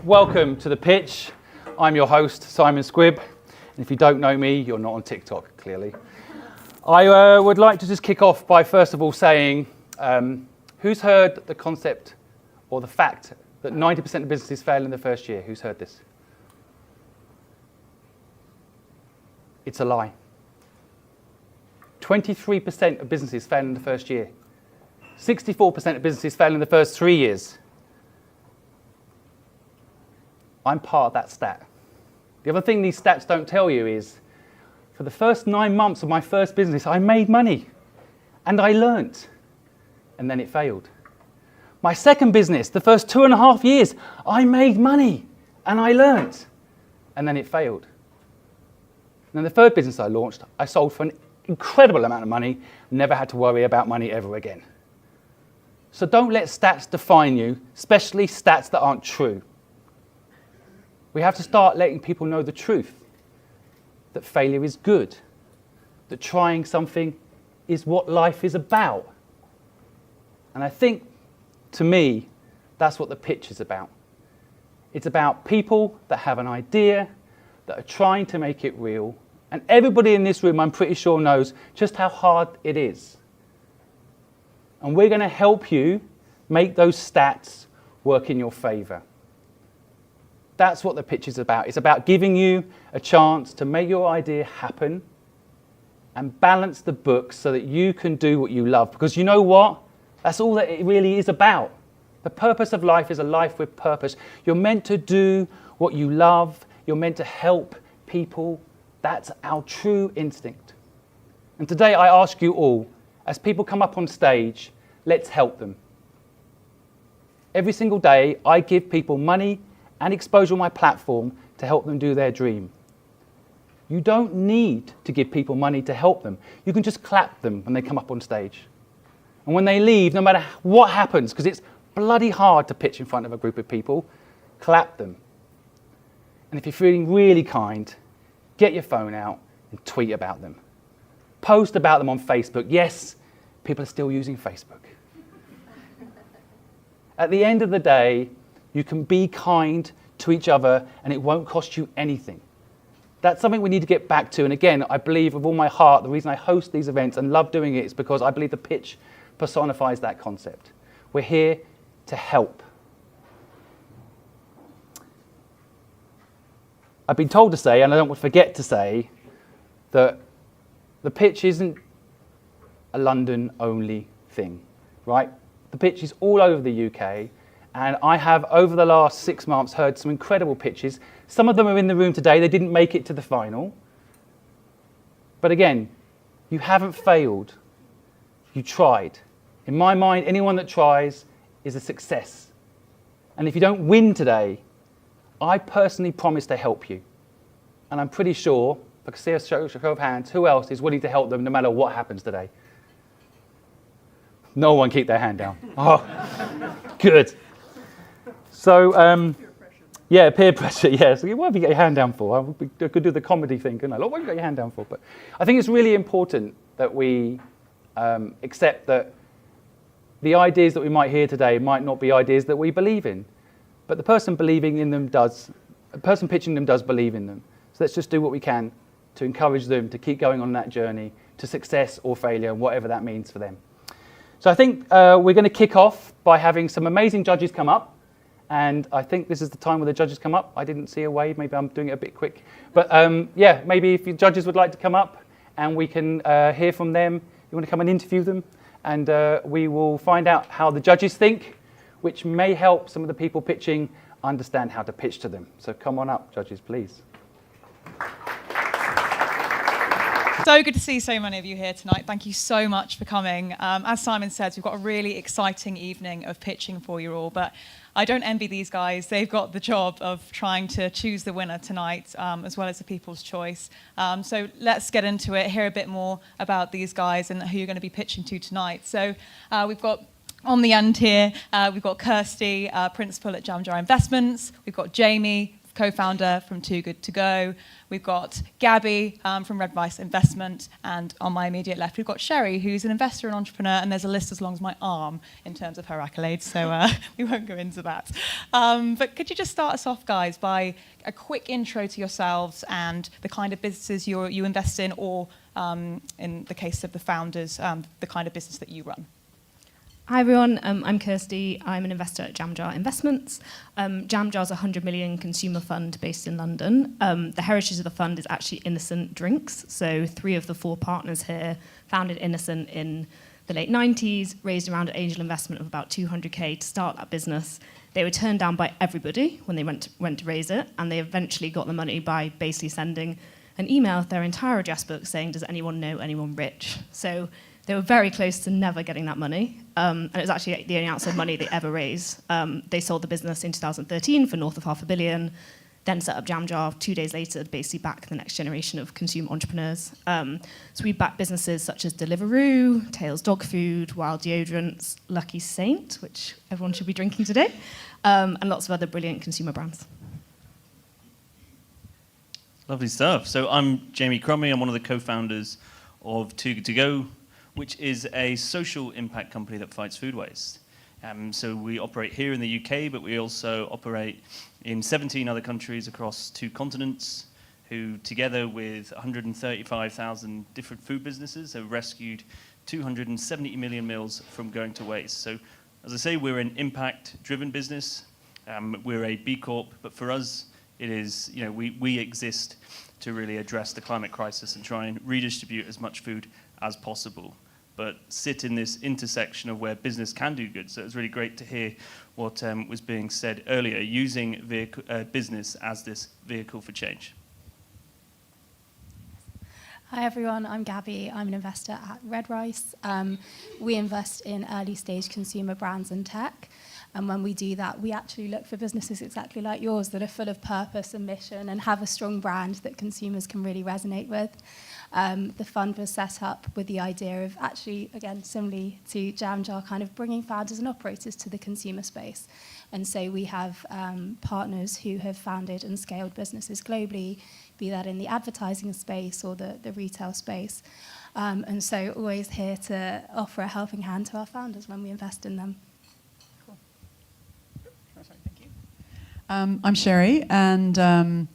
Welcome to The Pitch. I'm your host, Simon Squibb. And if you don't know me, you're not on TikTok, clearly. I would like to just kick off by first of all saying, who's heard the concept or the fact that 90% of businesses fail in the first year? Who's heard this? It's a lie. 23% of businesses fail in the first year. 64% of businesses fail in the first 3 years. I'm part of that stat. The other thing these stats don't tell you is, for the first 9 months of my first business, I made money and I learnt, and then it failed. My second business, the first 2.5 years, I made money and I learnt, and then it failed. And then the third business I launched, I sold for an incredible amount of money, never had to worry about money ever again. So don't let stats define you, especially stats that aren't true. We have to start letting people know the truth, that failure is good, that trying something is what life is about. And I think, to me, that's what The Pitch is about. It's about people that have an idea, that are trying to make it real, and everybody in this room, I'm pretty sure, knows just how hard it is. And we're going to help you make those stats work in your favour. That's what The Pitch is about. It's about giving you a chance to make your idea happen and balance the books so that you can do what you love. Because you know what? That's all that it really is about. The purpose of life is a life with purpose. You're meant to do what you love. You're meant to help people. That's our true instinct. And today I ask you all, as people come up on stage, let's help them. Every single day I give people money and exposure on my platform to help them do their dream. You don't need to give people money to help them. You can just clap them when they come up on stage. And when they leave, no matter what happens, because it's bloody hard to pitch in front of a group of people, clap them. And if you're feeling really kind, get your phone out and tweet about them. Post about them on Facebook. Yes, people are still using Facebook. At the end of the day, you can be kind to each other and it won't cost you anything. That's something we need to get back to. And again, I believe with all my heart, the reason I host these events and love doing it is because I believe The Pitch personifies that concept. We're here to help. I've been told to say, and I don't want to forget to say, that The Pitch isn't a London-only thing, right? The Pitch is all over the UK. And I have, over the last 6 months, heard some incredible pitches. Some of them are in the room today. They didn't make it to the final. But again, you haven't failed. You tried. In my mind, anyone that tries is a success. And if you don't win today, I personally promise to help you. And I'm pretty sure, if I can see a show of hands, who else is willing to help them no matter what happens today? No one keep their hand down. Oh, good. So, yeah, peer pressure, yeah. So what have you got your hand down for? I could do the comedy thing, couldn't I? Look, what have you got your hand down for? But I think it's really important that we accept that the ideas that we might hear today might not be ideas that we believe in. But the person believing in them does, the person pitching them does believe in them. So let's just do what we can to encourage them to keep going on that journey to success or failure, whatever that means for them. So I think we're going to kick off by having some amazing judges come up. And I think this is the time where the judges come up. I didn't see a wave. Maybe I'm doing it a bit quick. But yeah, maybe if your judges would like to come up and we can hear from them. You want to come and interview them? And we will find out how the judges think, which may help some of the people pitching understand how to pitch to them. So come on up, judges, please. So good to see so many of you here tonight. Thank you so much for coming. As Simon said, we've got a really exciting evening of pitching for you all, but I don't envy these guys. They've got the job of trying to choose the winner tonight, as well as the People's Choice. So let's get into it, hear a bit more about these guys and who you're going to be pitching to tonight. So we've got on the end here, we've got Kirsty, Principal at JamJar Investments. We've got Jamie, co-founder from Too Good To Go. We've got Gabby from Redrice Investment. And on my immediate left, we've got Sherry, who's an investor and entrepreneur. And there's a list as long as my arm in terms of her accolades. So we won't go into that. But could you just start us off, guys, by a quick intro to yourselves and the kind of businesses you invest in, or in the case of the founders, the kind of business that you run? Hi everyone, I'm Kirsty. I'm an investor at JamJar Investments. JamJar is a 100 million consumer fund based in London. The heritage of the fund is actually innocent drinks. So 3 of the 4 partners here founded Innocent in the late 90s, raised around an angel investment of about 200k to start that business. They were turned down by everybody when they went to raise it, and they eventually got the money by basically sending an email with their entire address book saying, does anyone know anyone rich? So they were very close to never getting that money, and it was actually the only outside money they ever raised. They sold the business in 2013 for north of $500 million, then set up JamJar 2 days later to basically back the next generation of consumer entrepreneurs. So we back businesses such as Deliveroo, Tails Dog Food, Wild Deodorants, Lucky Saint, which everyone should be drinking today, and lots of other brilliant consumer brands. Lovely stuff. So I'm Jamie Crummie. I'm one of the co-founders of Too Good To Go, which is a social impact company that fights food waste. So we operate here in the UK, but we also operate in 17 other countries across 2 continents, who together with 135,000 different food businesses have rescued 270 million meals from going to waste. So as I say, we're an impact-driven business. We're a B Corp, but for us, it is, we exist to really address the climate crisis and try and redistribute as much food as possible, but sit in this intersection of where business can do good. So it's really great to hear what was being said earlier, using business as this vehicle for change. Hi everyone, I'm Gabby. I'm an investor at Redrice. We invest in early stage consumer brands and tech. And when we do that, we actually look for businesses exactly like yours that are full of purpose and mission and have a strong brand that consumers can really resonate with. The fund was set up with the idea of actually, again, similarly to JamJar, kind of bringing founders and operators to the consumer space. And so we have partners who have founded and scaled businesses globally, be that in the advertising space or the retail space. And so always here to offer a helping hand to our founders when we invest in them. I'm Sherry, and I'm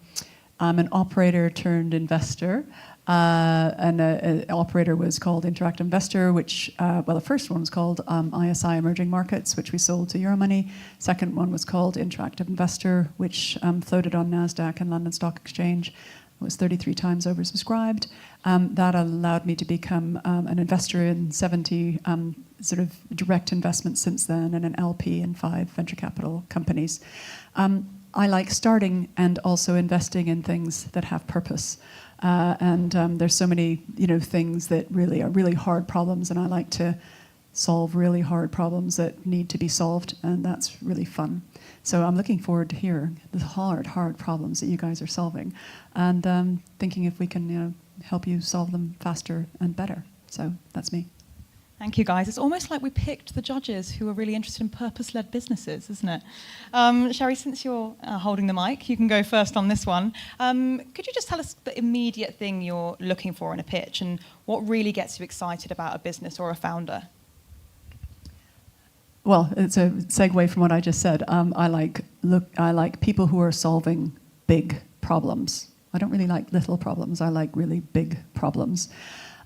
an operator turned investor. And an operator was called Interactive Investor, which, the first one was called ISI Emerging Markets, which we sold to Euromoney. Second one was called Interactive Investor, which floated on NASDAQ and London Stock Exchange. It was 33 times oversubscribed. That allowed me to become an investor in 70 sort of direct investments since then, and an LP in 5 venture capital companies. I like starting and also investing in things that have purpose. And there's so many, things that really are really hard problems, and I like to solve really hard problems that need to be solved, and that's really fun. So I'm looking forward to hearing the hard problems that you guys are solving, and thinking if we can help you solve them faster and better. So that's me. Thank you, guys. It's almost like we picked the judges who are really interested in purpose-led businesses, isn't it? Sherry, since you're holding the mic, you can go first on this one. Could you just tell us the immediate thing you're looking for in a pitch and what really gets you excited about a business or a founder? Well, it's a segue from what I just said. I like people who are solving big problems. I don't really like little problems. I like really big problems.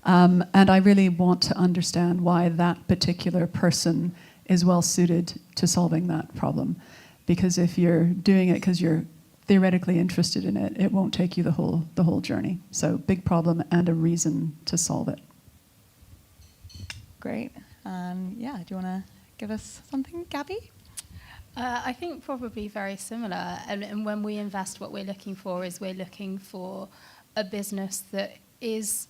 And I really want to understand why that particular person is well suited to solving that problem. Because if you're doing it because you're theoretically interested in it, it won't take you the whole journey. So big problem and a reason to solve it. Great. Do you want to give us something, Gabby? I think probably very similar. And when we invest, what we're looking for is we're looking for a business that is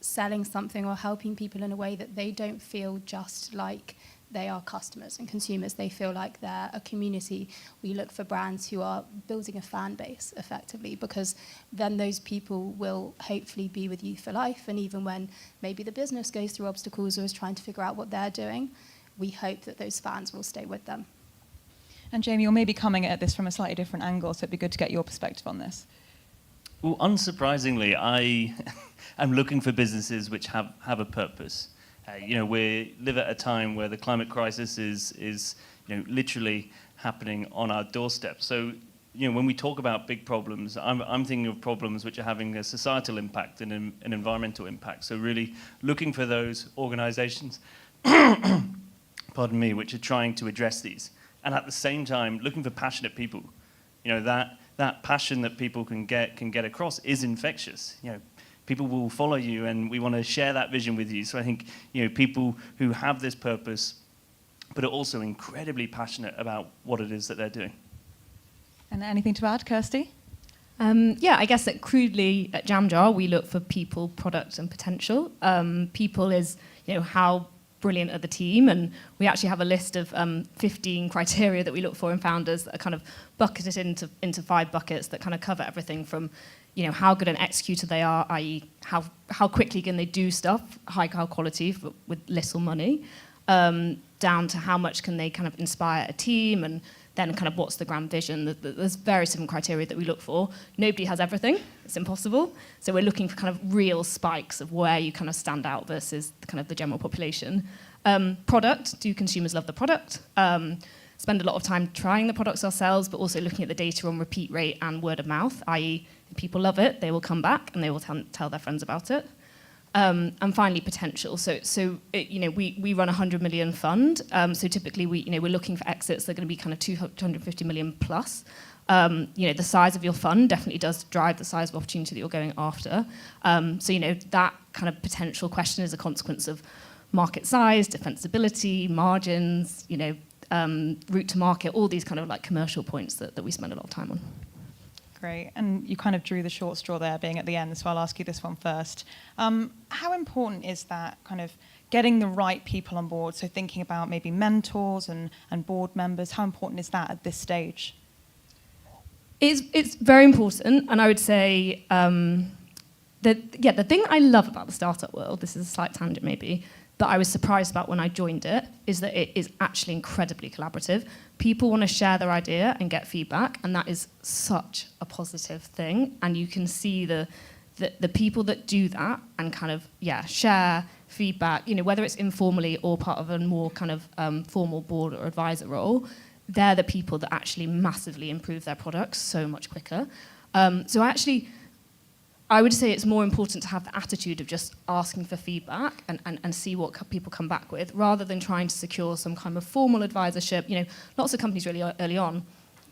selling something or helping people in a way that they don't feel just like they are customers and consumers. They feel like they're a community. We look for brands who are building a fan base effectively, because then those people will hopefully be with you for life. And even when maybe the business goes through obstacles or is trying to figure out what they're doing, we hope that those fans will stay with them. And Jamie, you're maybe coming at this from a slightly different angle, so it'd be good to get your perspective on this. Well, unsurprisingly, I am looking for businesses which have a purpose. We live at a time where the climate crisis is literally happening on our doorstep. So, when we talk about big problems, I'm thinking of problems which are having a societal impact and an environmental impact. So really looking for those organizations, pardon me, which are trying to address these. And at the same time, looking for passionate people. That passion that people can get across is infectious. People will follow you, and we want to share that vision with you. So I think, people who have this purpose, but are also incredibly passionate about what it is that they're doing. And anything to add, Kirsty? I guess that crudely at JamJar, we look for people, product, and potential. People is, how brilliant are the team, and we actually have a list of 15 criteria that we look for in founders that are kind of bucketed into 5 buckets that kind of cover everything from, how good an executor they are, i.e. how quickly can they do stuff, high quality with little money, down to how much can they kind of inspire a team, and then kind of what's the grand vision. There's various different criteria that we look for. Nobody has everything. It's impossible. So we're looking for kind of real spikes of where you kind of stand out versus the general population. Product, do consumers love the product? Spend a lot of time trying the products ourselves, but also looking at the data on repeat rate and word of mouth, i.e. if people love it, they will come back and they will tell their friends about it. And finally, potential. We run a 100 million fund. So typically, we're looking for exits that are going to be kind of 250 million plus. The size of your fund definitely does drive the size of opportunity that you're going after. That kind of potential question is a consequence of market size, defensibility, margins, route to market, all these kind of like commercial points that we spend a lot of time on. Great, and you kind of drew the short straw there being at the end, so I'll ask you this one first. How important is that kind of getting the right people on board, so thinking about maybe mentors and board members, how important is that at this stage? It's very important, and I would say the thing I love about the startup world, this is a slight tangent maybe, that I was surprised about when I joined it, is that it is actually incredibly collaborative. People want to share their idea and get feedback, and that is such a positive thing. And you can see the people that do that and kind of, share feedback, whether it's informally or part of a more kind of formal board or advisor role, they're the people that actually massively improve their products so much quicker. I would say it's more important to have the attitude of just asking for feedback and see what people come back with, rather than trying to secure some kind of formal advisorship. Lots of companies really early on,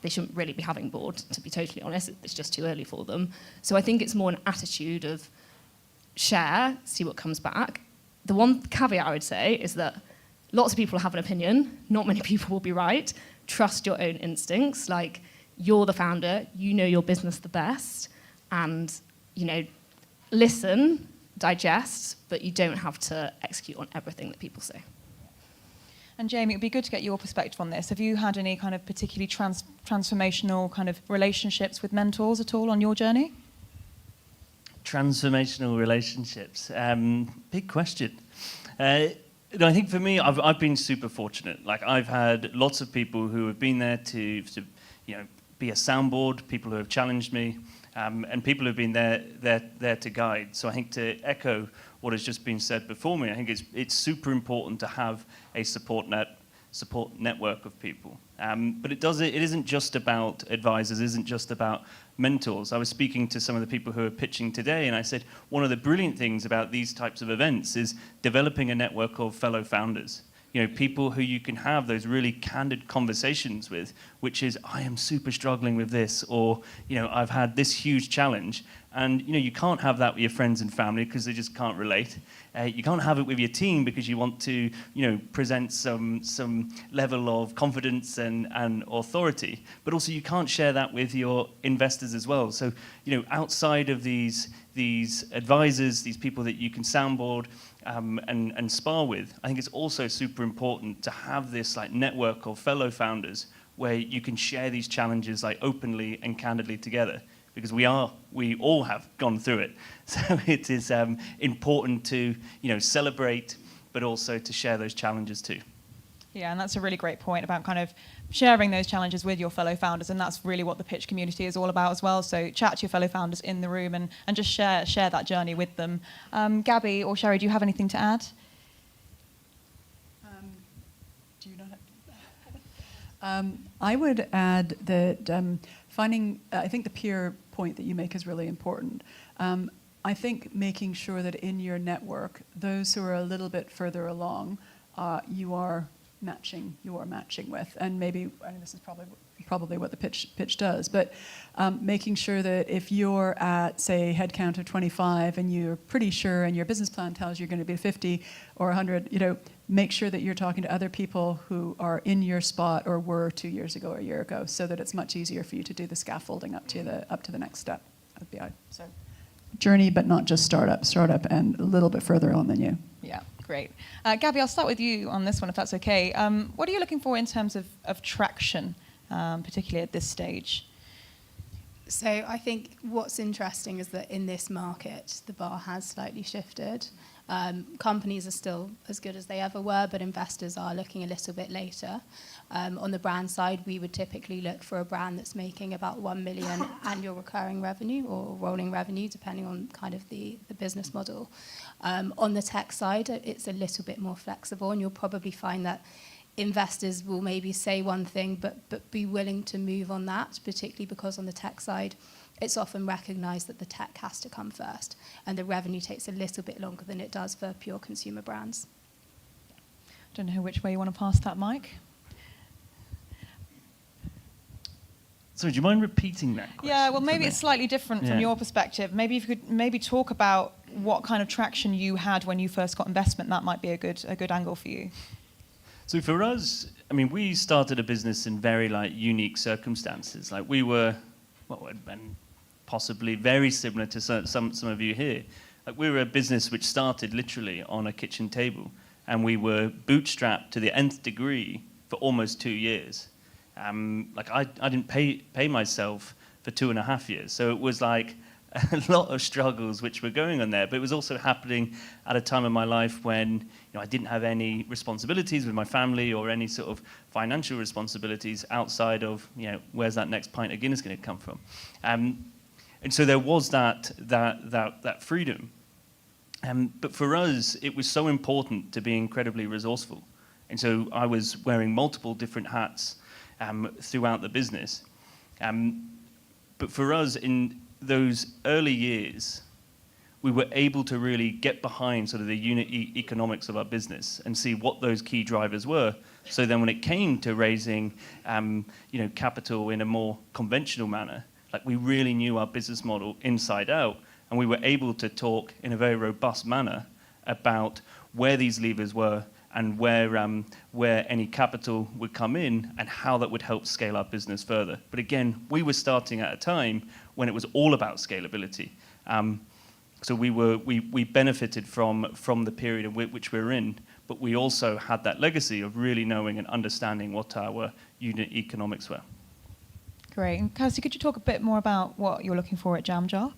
they shouldn't really be having board, to be totally honest. It's just too early for them. So I think it's more an attitude of share, see what comes back. The one caveat I would say is that lots of people have an opinion, not many people will be right. Trust your own instincts. Like, you're the founder, you know your business the best, and listen, digest, but you don't have to execute on everything that people say. And Jamie, it would be good to get your perspective on this. Have you had any kind of particularly transformational kind of relationships with mentors at all on your journey? Transformational relationships, big question. I think for me, I've been super fortunate. Like, I've had lots of people who have been there to be a soundboard, people who have challenged me, and people who have been there to guide. So I think, to echo what has just been said before me, I think it's super important to have a support network of people. But it isn't just about advisors, it isn't just about mentors. I was speaking to some of the people who are pitching today, and I said one of the brilliant things about these types of events is developing a network of fellow founders. People who you can have those really candid conversations with, which is, I am super struggling with this, or, I've had this huge challenge. And, you can't have that with your friends and family because they just can't relate. You can't have it with your team because you want to, present some level of confidence and authority. But also you can't share that with your investors as well. So, outside of these advisors, these people that you can soundboard, and spar with, I think it's also super important to have this network of fellow founders where you can share these challenges openly and candidly together, because we all have gone through it. So it is important to celebrate, but also to share those challenges too. Yeah, and that's a really great point about kind of sharing those challenges with your fellow founders, and that's really what the pitch community is all about as well. So chat to your fellow founders in the room and just share that journey with them. Gabby or Sherry, do you have anything to add? Do you not have I would add that I think the peer point that you make is really important. I think making sure that in your network, those who are a little bit further along, you are matching with, and maybe, I mean, this is probably what the pitch does, but making sure that if you're at, say, headcount of 25 and you're pretty sure and your business plan tells you're going to be 50 or 100, make sure that you're talking to other people who are in your spot or were 2 years ago or a year ago, so that it's much easier for you to do the scaffolding up to the next step. That'd be so journey, but not just startup and a little bit further on than you. Yeah. Great. Gabby, I'll start with you on this one, if that's okay. What are you looking for in terms of traction, particularly at this stage? So I think what's interesting is that in this market, the bar has slightly shifted. Companies are still as good as they ever were, but investors are looking a little bit later. On the brand side, we would typically look for a brand that's making about 1 million annual recurring revenue or rolling revenue, depending on kind of the business model. On the tech side, it's a little bit more flexible, and you'll probably find that investors will maybe say one thing, but be willing to move on that, particularly because on the tech side, it's often recognised that the tech has to come first, and the revenue takes a little bit longer than it does for pure consumer brands. Don't know which way you want to pass that, Mike. So do you mind repeating that question? Yeah, well, maybe it's slightly different from your perspective. Maybe if you could maybe talk about what kind of traction you had when you first got investment. That might be a good angle for you. So for us, I mean, we started a business in very unique circumstances. Like we were, and possibly very similar to some of you here. Like we were a business which started literally on a kitchen table, and we were bootstrapped to the nth degree for almost 2 years. I didn't pay myself for 2.5 years, so it was like a lot of struggles which were going on there. But it was also happening at a time in my life when I didn't have any responsibilities with my family or any sort of financial responsibilities outside of where's that next pint of Guinness going to come from, and so there was that freedom. But for us, it was so important to be incredibly resourceful, and so I was wearing multiple different hats throughout the business. But for us, in those early years, we were able to really get behind sort of the unit economics of our business and see what those key drivers were. So then when it came to raising capital in a more conventional manner, we really knew our business model inside out, and we were able to talk in a very robust manner about where these levers were and where any capital would come in and how that would help scale our business further. But again, we were starting at a time when it was all about scalability. So we benefited from the period in which we were in, but we also had that legacy of really knowing and understanding what our unit economics were. Great. And Kirsty, could you talk a bit more about what you're looking for at JamJar?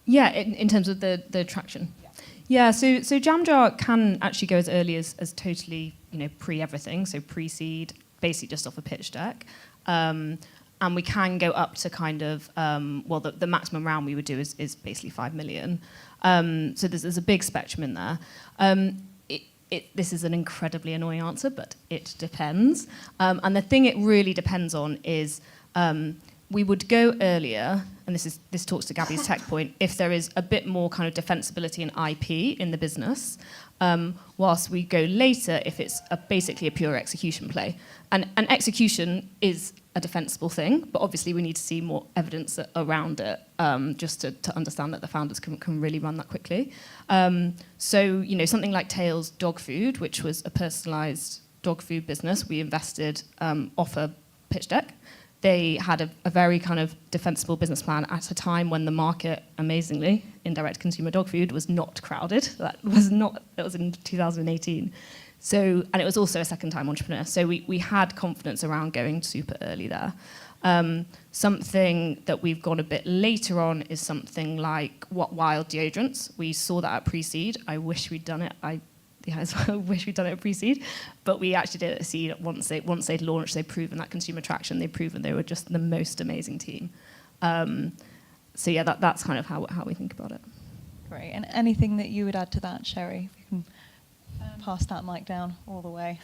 Yeah, in terms of the traction. Yeah, so JamJar can actually go as early as totally, pre-everything, so pre-seed, basically just off a pitch deck. And we can go up to kind of, the maximum round we would do is basically 5 million. So there's a big spectrum in there. This is an incredibly annoying answer, but it depends. And the thing it really depends on is we would go earlier, and this talks to Gabby's tech point, if there is a bit more kind of defensibility and IP in the business, whilst we go later if it's basically a pure execution play. And execution is a defensible thing, but obviously we need to see more evidence around it just to understand that the founders can really run that quickly. So, something like Tails Dog Food, which was a personalised dog food business, we invested off a pitch deck. They had a very kind of defensible business plan at a time when the market, amazingly, in direct consumer dog food was not crowded. That was in 2018. So, and it was also a second-time entrepreneur. So we had confidence around going super early there. Something that we've gone a bit later on is something like What Wild deodorants. We saw that at pre-seed. I wish we'd done it. yeah, I wish we'd done it at pre-seed, but we actually did it at seed. Once they'd launched, they'd proven that consumer traction, they'd proven they were just the most amazing team. So yeah, that's kind of how we think about it. Great. And anything that you would add to that, Sherry? If you can pass that mic down all the way.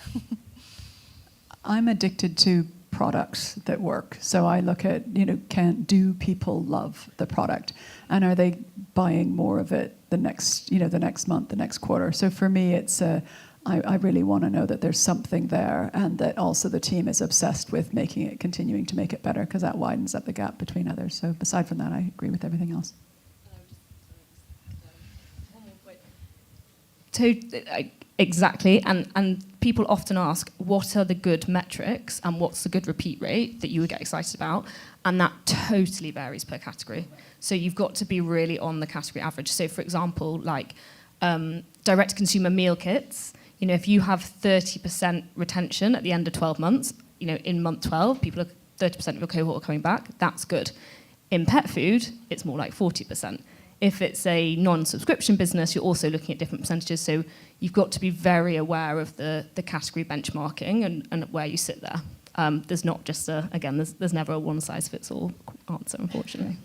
I'm addicted to products that work. So I look at, do people love the product? And are they buying more of it the next month, the next quarter? So for me, it's I really want to know that there's something there, and that also the team is obsessed with continuing to make it better, because that widens up the gap between others. So aside from that, I agree with everything else. So, exactly, and people often ask, what are the good metrics and what's the good repeat rate that you would get excited about? And that totally varies per category. So you've got to be really on the category average. So for example, like direct-to-consumer meal kits, if you have 30% retention at the end of 12 months, in month 12, 30% of your cohort are coming back, that's good. In pet food, it's more like 40%. If it's a non-subscription business, you're also looking at different percentages. So you've got to be very aware of the category benchmarking and where you sit there. There's not just there's never a one-size-fits-all answer, unfortunately.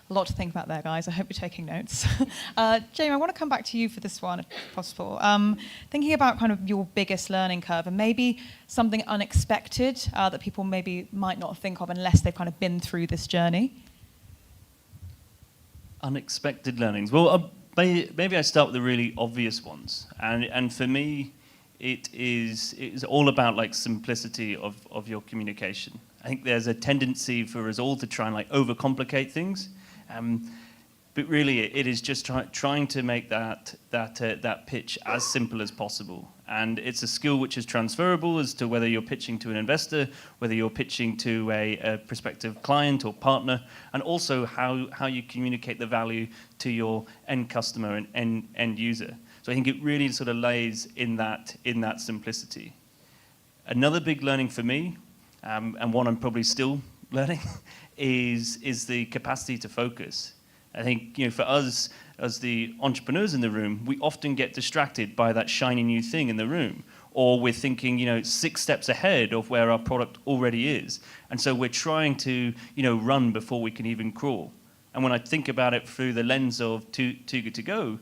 A lot to think about there, guys. I hope you're taking notes. Jamie, I want to come back to you for this one, if possible. Thinking about kind of your biggest learning curve, and maybe something unexpected that people maybe might not think of unless they've kind of been through this journey. Unexpected learnings. Well, maybe I start with the really obvious ones. And for me, it's all about like simplicity of your communication. I think there's a tendency for us all to try and like overcomplicate things. But really, it is just trying to make that pitch as simple as possible. And it's a skill which is transferable as to whether you're pitching to an investor, whether you're pitching to a prospective client or partner, and also how you communicate the value to your end customer and end user. So I think it really sort of lays in that simplicity. Another big learning for me, and one I'm probably still learning, is the capacity to focus. I think, for us as the entrepreneurs in the room, we often get distracted by that shiny new thing in the room, or we're thinking, 6 steps ahead of where our product already is. And so we're trying to, run before we can even crawl. And when I think about it through the lens of Too Good To Go,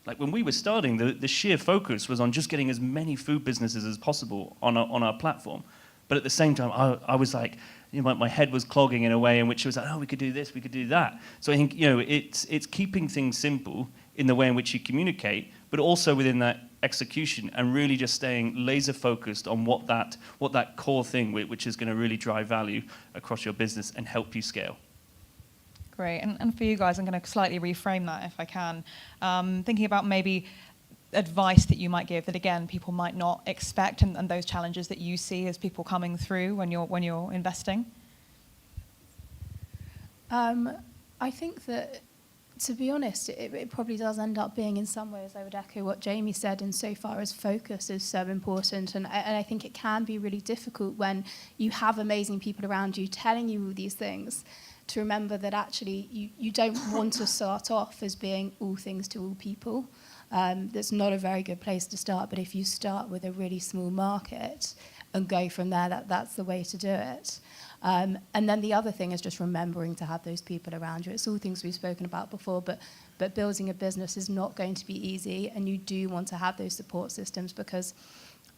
like when we were starting, the sheer focus was on just getting as many food businesses as possible on our platform. But at the same time, I was like, my head was clogging in a way in which it was like, oh, we could do this, we could do that. So I think, it's keeping things simple in the way in which you communicate, but also within that execution, and really just staying laser focused on what that core thing, which is going to really drive value across your business and help you scale. Great. And for you guys, I'm going to slightly reframe that if I can. Thinking about maybe advice that you might give that, again, people might not expect, and those challenges that you see as people coming through when you're investing? I think that, to be honest, it probably does end up being, in some ways, I would echo what Jamie said, insofar as focus is so important. And I think it can be really difficult when you have amazing people around you telling you all these things, to remember that actually you don't want to start off as being all things to all people. That's not a very good place to start, but if you start with a really small market and go from there, that's the way to do it. And then the other thing is just remembering to have those people around you. It's all things we've spoken about before, but building a business is not going to be easy, and you do want to have those support systems, because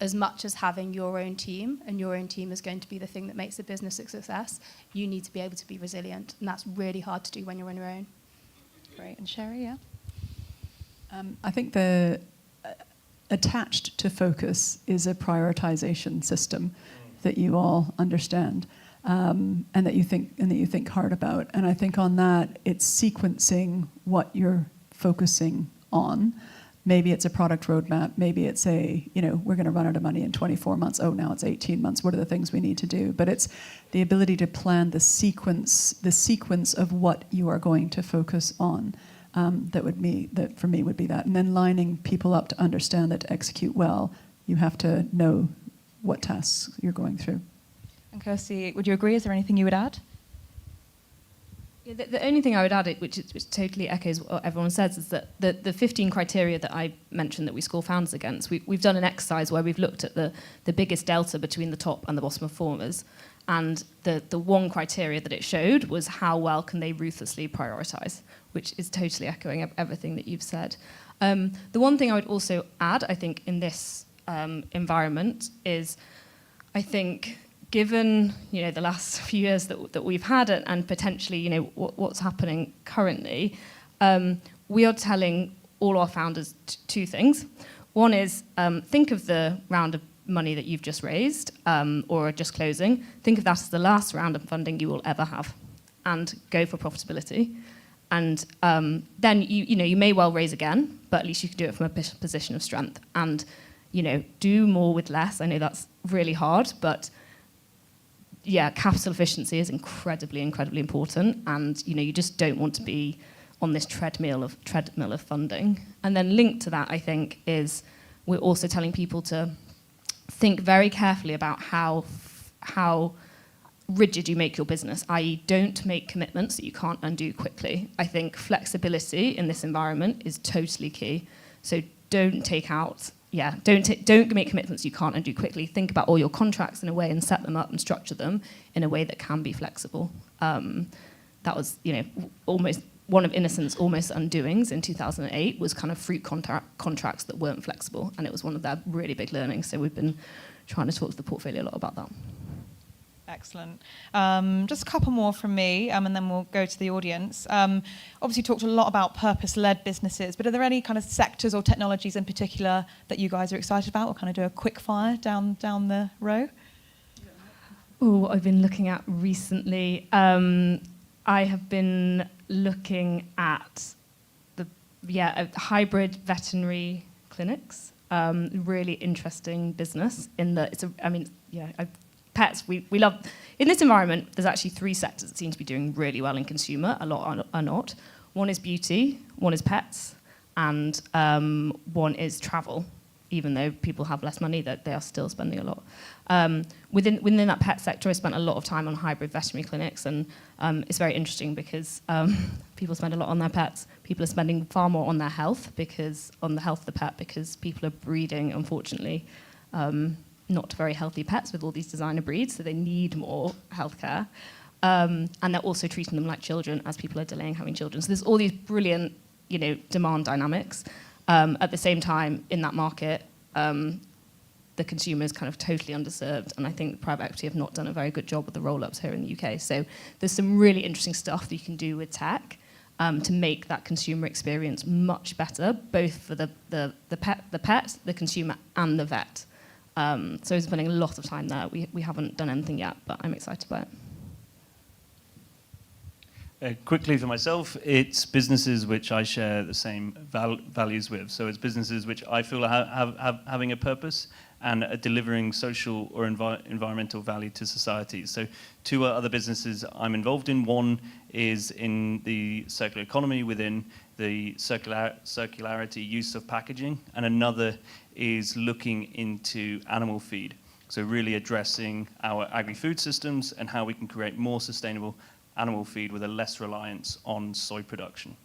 as much as having your own team, and your own team is going to be the thing that makes a business a success, you need to be able to be resilient, and that's really hard to do when you're on your own. Great. And Sherry, yeah? I think the attached to focus is a prioritization system that you all understand, and that you think hard about. And I think on that, it's sequencing what you're focusing on. Maybe it's a product roadmap. Maybe it's we're going to run out of money in 24 months. Oh, now it's 18 months. What are the things we need to do? But it's the ability to plan the sequence of what you are going to focus on. That for me would be that. And then lining people up to understand that to execute well, you have to know what tasks you're going through. And Kirsty, would you agree? Is there anything you would add? Yeah, the only thing I would add, which totally echoes what everyone says, is that the 15 criteria that I mentioned that we score founders against, we've done an exercise where we've looked at the biggest delta between the top and the bottom performers. And the one criteria that it showed was how well can they ruthlessly prioritise, which is totally echoing everything that you've said. The one thing I would also add, I think, in this environment is, I think, given the last few years that we've had and potentially what's happening currently, we are telling all our founders two things. One is think of the round of money that you've just raised or are just closing. Think of that as the last round of funding you will ever have, and go for profitability. And then you may well raise again, but at least you can do it from a position of strength. And do more with less. I know that's really hard, but yeah, capital efficiency is incredibly, incredibly important, and you just don't want to be on this treadmill of funding. And then linked to that, I think, is we're also telling people to think very carefully about how rigid you make your business, i.e. don't make commitments that you can't undo quickly. I think flexibility in this environment is totally key. So don't make commitments you can't undo quickly. Think about all your contracts in a way and set them up and structure them in a way that can be flexible. That was, almost one of Innocent's almost undoings in 2008 was kind of fruit contracts that weren't flexible, and it was one of their really big learnings. So we've been trying to talk to the portfolio a lot about that. Excellent. Just a couple more from me, and then we'll go to the audience. Obviously, talked a lot about purpose-led businesses, but are there any kind of sectors or technologies in particular that you guys are excited about? Or kind of do a quick fire down the row? Oh, what I've been looking at recently. I have been looking at hybrid veterinary clinics. Really interesting business in that pets, we love. In this environment, there's actually three sectors that seem to be doing really well in consumer, a lot are not. One is beauty, one is pets, and one is travel. Even though people have less money, that they are still spending a lot. Within that pet sector, I spent a lot of time on hybrid veterinary clinics, and it's very interesting because people spend a lot on their pets. People are spending far more on their health, on the health of the pet, because people are breeding, unfortunately, not very healthy pets with all these designer breeds, so they need more healthcare. And they're also treating them like children as people are delaying having children. So there's all these brilliant, demand dynamics. At the same time, in that market, the consumer is kind of totally underserved, and I think private equity have not done a very good job with the roll-ups here in the UK. So there's some really interesting stuff that you can do with tech to make that consumer experience much better, both for the pet, the consumer, and the vet. So we're spending a lot of time there. We haven't done anything yet, but I'm excited about it. Quickly for myself, it's businesses which I share the same values with. So it's businesses which I feel are having a purpose and are delivering social or environmental value to society. So two other businesses I'm involved in. One is in the circular economy within the circularity use of packaging, and another is looking into animal feed. So really addressing our agri-food systems and how we can create more sustainable animal feed with a less reliance on soy production.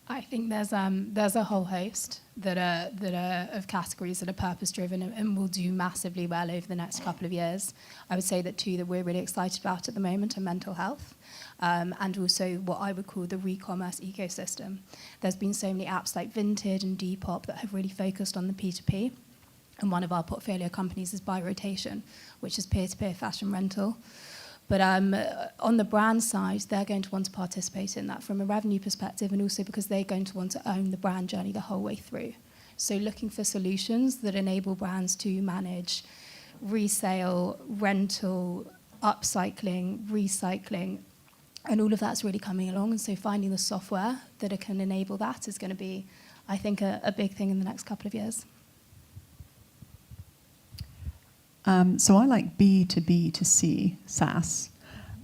I think there's a whole host that are of categories that are purpose-driven and will do massively well over the next couple of years. I would say that two that we're really excited about at the moment are mental health, and also what I would call the re-commerce ecosystem. There's been so many apps like Vinted and Depop that have really focused on the P2P, and one of our portfolio companies is By Rotation, which is peer-to-peer fashion rental. But on the brand side, they're going to want to participate in that from a revenue perspective, and also because they're going to want to own the brand journey the whole way through. So looking for solutions that enable brands to manage resale, rental, upcycling, recycling, and all of that's really coming along. And so finding the software that can enable that is going to be, I think, a big thing in the next couple of years. So I like B to B to C, SaaS.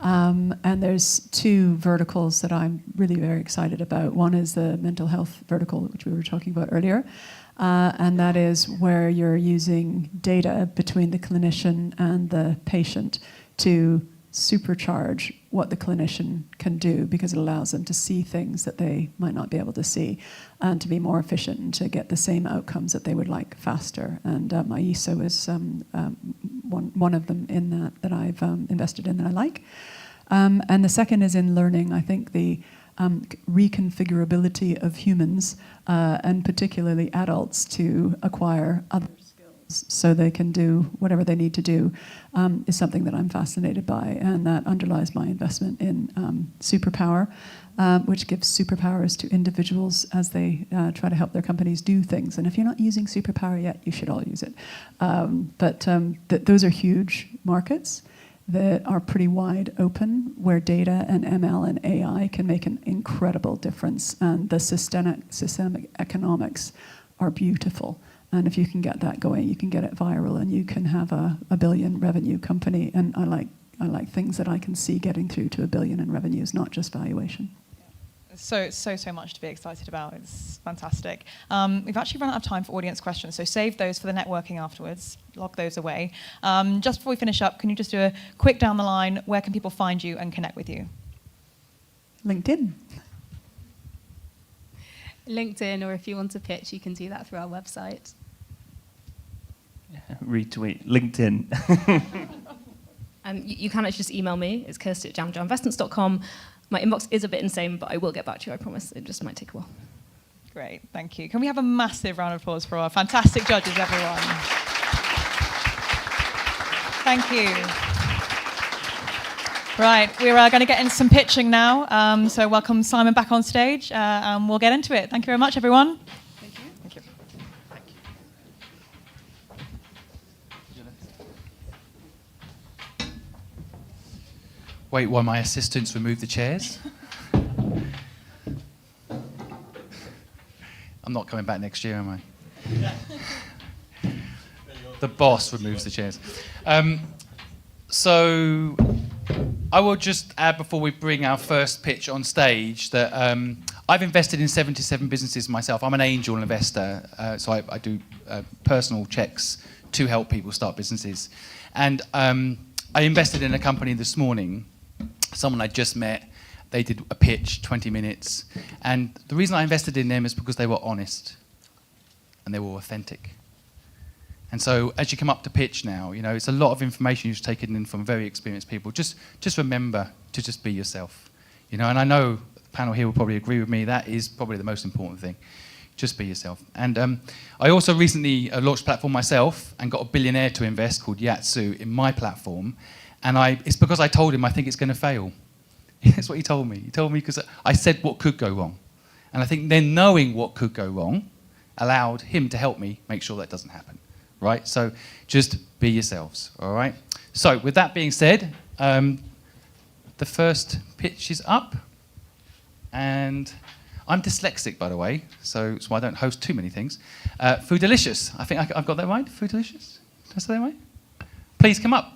And there's two verticals that I'm really very excited about. One is the mental health vertical, which we were talking about earlier. And that is where you're using data between the clinician and the patient to supercharge what the clinician can do, because it allows them to see things that they might not be able to see, and to be more efficient and to get the same outcomes that they would like faster. And IESO is one of them in that I've invested in that I like. And the second is in learning. I think the reconfigurability of humans, and particularly adults, to acquire other skills so they can do whatever they need to do, is something that I'm fascinated by, and that underlies my investment in Superpower, which gives superpowers to individuals as they try to help their companies do things. And if you're not using Superpower yet, you should all use it. But those are huge markets that are pretty wide open, where data and ML and AI can make an incredible difference, and the systemic economics are beautiful. And if you can get that going, you can get it viral, and you can have a $1 billion revenue company. And I like things that I can see getting through to $1 billion in revenues, not just valuation. So much to be excited about. It's fantastic. We've actually run out of time for audience questions, so save those for the networking afterwards. Log those away. Just before we finish up, can you just do a quick down the line? Where can people find you and connect with you? LinkedIn. LinkedIn, or if you want to pitch, you can do that through our website. Retweet. LinkedIn. You can actually just email me. It's Kirsty@jamjarinvestments.com. My inbox is a bit insane, but I will get back to you, I promise. It just might take a while. Great, thank you. Can we have a massive round of applause for our fantastic judges, everyone? Thank you. Right, we're going to get into some pitching now. So welcome Simon back on stage, and we'll get into it. Thank you very much, everyone. Thank you. Thank you. Wait while my assistants remove the chairs. I'm not coming back next year, am I? The boss removes the chairs. So I will just add, before we bring our first pitch on stage, that I've invested in 77 businesses myself. I'm an angel investor, so I do personal checks to help people start businesses. And I invested in a company this morning, someone I just met. They did a pitch, 20 minutes. And the reason I invested in them is because they were honest and they were authentic. And so as you come up to pitch now, you know, it's a lot of information you've taken in from very experienced people. Just remember to just be yourself. You know, and I know the panel here will probably agree with me, that is probably the most important thing. Just be yourself. And I also recently launched a platform myself and got a billionaire to invest called Yatsu in my platform. And it's because I told him I think it's going to fail. That's what he told me. He told me because I said what could go wrong. And I think then knowing what could go wrong allowed him to help me make sure that doesn't happen. Right? So just be yourselves. All right? So with that being said, the first pitch is up. And I'm dyslexic, by the way, so I don't host too many things. Fodilicious. I think I've got that right? Fodilicious? Did I say that right? Please come up.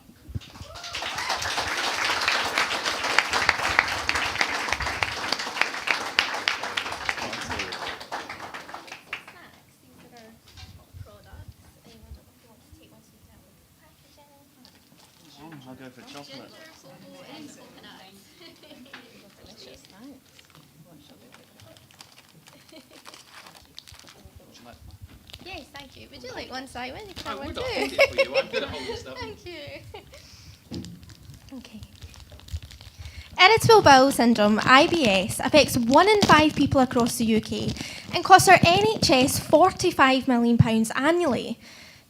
I'll go for chocolate. Yes, thank you. Would you like one, Simon? You can have one too. I'll hold it for you. I'm good at holding stuff. Thank you. Okay. Irritable bowel syndrome, IBS, affects 1 in 5 people across the UK and costs our NHS £45 million annually.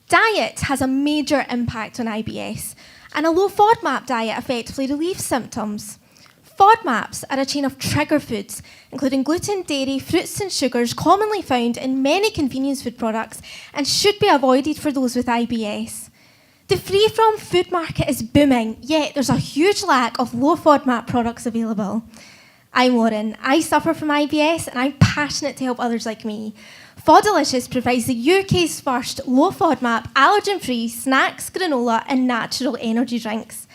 Diet has a major impact on IBS, and a low FODMAP diet effectively relieves symptoms. FODMAPs are a chain of trigger foods, including gluten, dairy, fruits and sugars commonly found in many convenience food products and should be avoided for those with IBS. The free-from food market is booming, yet there's a huge lack of low FODMAP products available. I'm Lauren. I suffer from IBS and I'm passionate to help others like me. Fodilicious provides the UK's first low FODMAP, allergen-free snacks, granola and natural energy drinks.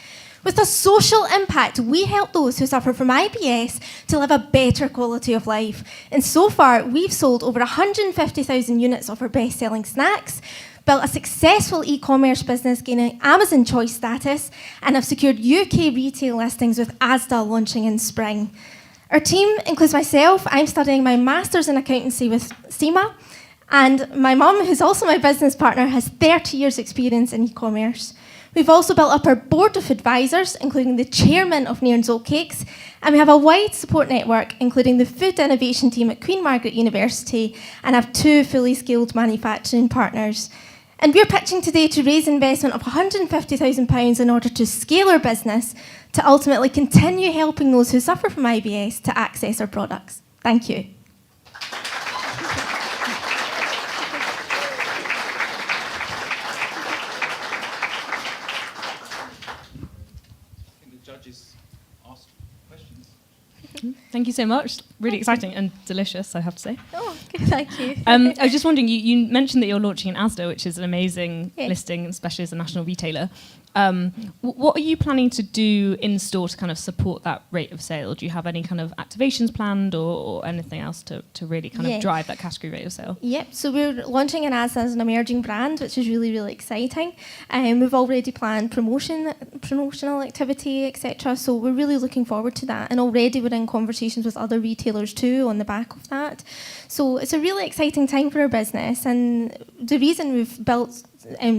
With a social impact, we help those who suffer from IBS to live a better quality of life. And so far, we've sold over 150,000 units of our best-selling snacks. built a successful e-commerce business gaining Amazon Choice status, and have secured UK retail listings with Asda launching in spring. Our team includes myself. I'm studying my Masters in Accountancy with SEMA, and my mum, who's also my business partner, has 30 years experience in e-commerce. We've also built up our board of advisors, including the chairman of Nairn's Oat Cakes, and we have a wide support network, including the food innovation team at Queen Margaret University, and have 2 fully skilled manufacturing partners. And we're pitching today to raise investment of £150,000 in order to scale our business to ultimately continue helping those who suffer from IBS to access our products. Thank you. Thank you so much. Really exciting and delicious, I have to say. Oh, good, thank you. I was just wondering, you mentioned that you're launching in Asda, which is an amazing listing, especially as a national retailer. What are you planning to do in store to kind of support that rate of sale? Do you have any kind of activations planned or anything else to really kind of drive that category rate of sale? Yep, so we're launching in Asda as an emerging brand, which is really, really exciting. We've already planned promotional activity, etc. So we're really looking forward to that. And already we're in conversations with other retailers too on the back of that. So it's a really exciting time for our business. And the reason we've built